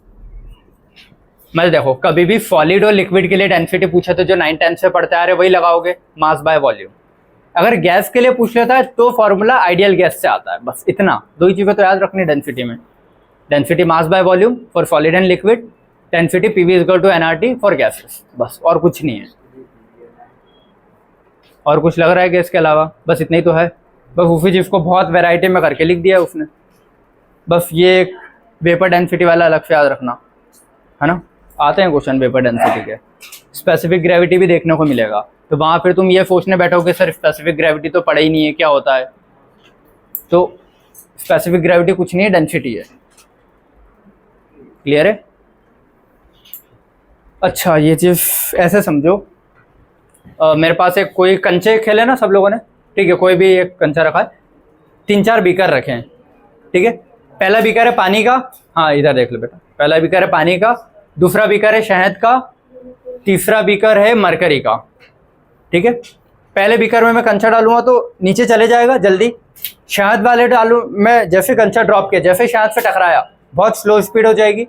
मतलब देखो कभी भी सॉलिड और लिक्विड के लिए डेंसिटी पूछे तो जो 9-10 से पढ़ते आ रहे वही लगाओगे, मास बाय वॉल्यूम। अगर गैस के लिए पूछ लेता है तो फॉर्मूला आइडियल गैस से आता है, बस इतना, दो ही चीजें तो याद रखनी डेंसिटी में, density mass by volume for solid and liquid, density PV equal to NRT for gases, बस और कुछ नहीं है। और कुछ लग रहा है गैस के अलावा? बस इतना ही तो है। बस उसी चीज़ को बहुत वैरायटी में करके लिख दिया है उसने। बस ये एक वेपर डेंसिटी वाला अलग से याद रखना है ना, आते हैं क्वेश्चन वेपर डेंसिटी के। स्पेसिफिक ग्रेविटी भी देखने को मिलेगा, तो वहाँ फिर तुम ये सोचने बैठोगे सर स्पेसिफिक ग्रेविटी तो पढ़ा ही नहीं है, क्या होता है? तो स्पेसिफिक ग्रेविटी कुछ नहीं है, डेंसिटी है। क्लियर है? अच्छा ये चीज़ ऐसे समझो, मेरे पास एक कोई कंचे खेले ना सब लोगों ने, ठीक है, कोई भी एक कंचा रखा है, 3-4 बीकर रखे हैं, ठीक है। पहला बीकर है पानी का, हाँ इधर देख लो बेटा, पहला बीकर है पानी का, दूसरा बीकर है शहद का, तीसरा बीकर है मरकरी का, ठीक है। पहले बीकर में मैं कंचा डालूंगा तो नीचे चले जाएगा जल्दी, शहद वाले डालू मैं जैसे कंचा ड्रॉप किया, जैसे शहद से टकराया बहुत स्लो स्पीड हो जाएगी।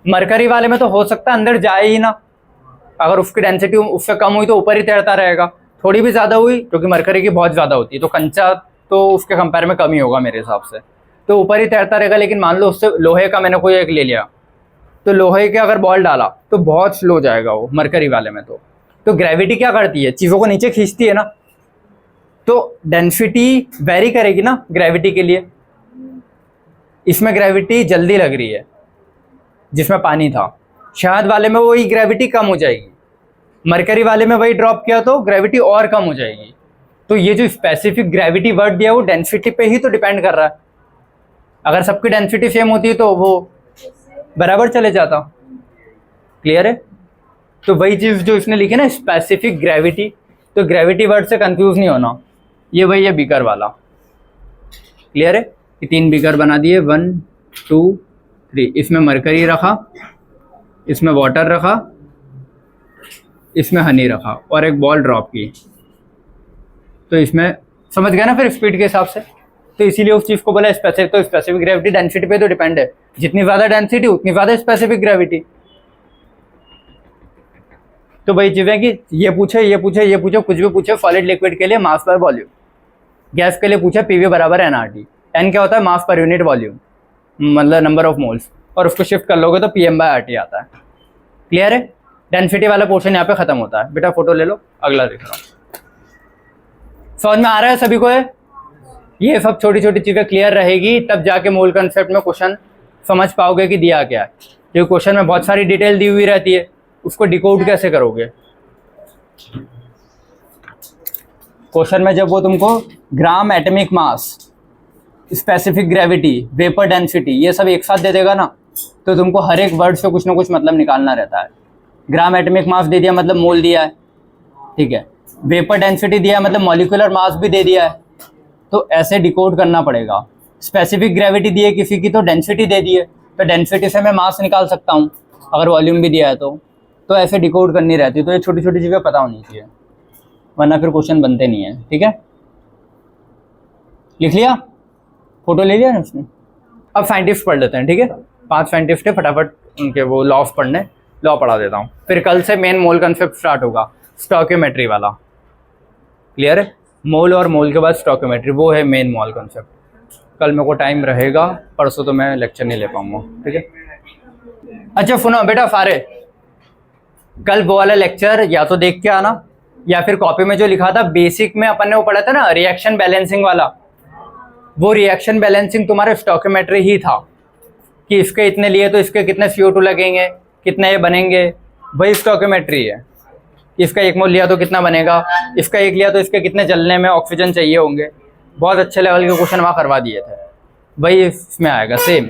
मरकरी वाले में तो हो सकता है अंदर जाए ही ना, अगर उसकी डेंसिटी उससे कम हुई तो ऊपर ही तैरता रहेगा, थोड़ी भी ज़्यादा हुई क्योंकि मरकरी की बहुत ज़्यादा होती है तो कंचा तो उसके कंपेयर में कम ही होगा मेरे हिसाब से, तो ऊपर ही तैरता रहेगा। लेकिन मान लो उससे लोहे का मैंने कोई एक ले लिया, तो लोहे के अगर बॉल डाला तो बहुत स्लो जाएगा वो मरकरी वाले में। तो ग्रेविटी क्या करती है, चीज़ों को नीचे खींचती है ना, तो डेंसिटी वेरी करेगी ना ग्रेविटी के लिए। इसमें ग्रेविटी जल्दी लग रही है जिसमें पानी था, शहद वाले में वही ग्रेविटी कम हो जाएगी, मरकरी वाले में वही ड्रॉप किया तो ग्रेविटी और कम हो जाएगी। तो ये जो स्पेसिफिक ग्रेविटी वर्ड दिया है वो डेंसिटी पे ही तो डिपेंड कर रहा है। अगर सबकी डेंसिटी सेम होती तो वो बराबर चले जाता। क्लियर है? तो वही चीज़ जो इसने लिखी ना स्पेसिफिक ग्रेविटी, तो ग्रेविटी वर्ड से कंफ्यूज नहीं होना, ये वही है बीकर वाला। क्लियर है? ये 3 बीकर बना दिए, 1 2 3, इसमें मरकरी रखा, इसमें वाटर रखा, इसमें हनी रखा और एक बॉल ड्रॉप की। तो इसमें समझ गया ना फिर स्पीड के हिसाब से। तो इसीलिए उस चीज़ को बोला स्पेसिफिक। तो स्पेसिफिक ग्रेविटी डेंसिटी पे तो डिपेंड है, जितनी ज़्यादा डेंसिटी उतनी ज़्यादा स्पेसिफिक ग्रेविटी। तो वही चीज़ है कि ये पूछे ये पूछे ये पूछे, कुछ भी पूछे, सॉलिड लिक्विड के लिए मास पर वॉल्यूम, गैस के लिए पूछे पीवी बराबर एनआरटी। एन क्या होता है, मास पर यूनिट वॉल्यूम, मतलब नंबर ऑफ मोल्स, और उसको शिफ्ट कर लोगे तो PM/RT आता है। क्लियर है? डेंसिटी वाला पोर्शन यहाँ पे खत्म होता है। बेटा फोटो ले लो, अगला देख रहा हूँ। समझ में आ रहा है सभी को? है ये सब छोटी छोटी चीज़ें क्लियर रहेगी तब जाके मूल कंसेप्ट में क्वेश्चन समझ पाओगे कि दिया क्या है। क्योंकि क्वेश्चन में बहुत सारी डिटेल दी हुई रहती है, उसको डिकोड कैसे करोगे। क्वेश्चन में जब वो तुमको ग्राम एटॉमिक मास, स्पेसिफिक ग्रेविटी, वेपर डेंसिटी ये सब एक साथ दे देगा ना, तो तुमको हर एक वर्ड से कुछ ना कुछ मतलब निकालना रहता है। ग्राम एटॉमिक मास दे दिया मतलब मोल दिया है, ठीक है। वेपर डेंसिटी दिया है मतलब मॉलिक्यूलर मास भी दे दिया है, तो ऐसे डिकोड करना पड़ेगा। स्पेसिफिक ग्रेविटी दी है किसी की तो डेंसिटी दे दी है, तो डेंसिटी से मैं मास निकाल सकता हूँ अगर वॉल्यूम भी दिया है तो ऐसे डिकोड करनी रहती है। तो ये छोटी छोटी चीज़ें पता होनी चाहिए, वरना फिर क्वेश्चन बनते नहीं है, ठीक है। लिख लिया, फोटो ले लिया ना उसने। अब साइंटिस्ट पढ़ लेते हैं, ठीक है। 5 साइंटिस्ट है, फटाफट उनके वो लॉस पढ़ने, लॉ पढ़ा देता हूँ। फिर कल से मेन मोल कंसेप्ट स्टार्ट होगा, स्टोइकियोमेट्री वाला। क्लियर है? मोल और मोल के बाद स्टोइकियोमेट्री, वो है मेन मोल कंसेप्ट। कल मेरे को टाइम रहेगा, परसों तो मैं लेक्चर नहीं ले पाऊंगा, ठीक है। अच्छा सुनो बेटा सारे, कल वो वाला लेक्चर या तो देख के आना या फिर कॉपी में जो लिखा था बेसिक में अपन ने वो पढ़ा था ना, रिएक्शन बैलेंसिंग वाला। वो रिएक्शन बैलेंसिंग तुम्हारे स्टोइकियोमेट्री ही था कि इसके इतने लिए तो इसके कितने CO2 लगेंगे, कितने ये बनेंगे, वही स्टोइकियोमेट्री है। इसका 1 मोल लिया तो कितना बनेगा, इसका 1 लिया तो इसके कितने जलने में ऑक्सीजन चाहिए होंगे। बहुत अच्छे लेवल के क्वेश्चन वहाँ करवा दिए थे, वही इसमें आएगा सेम।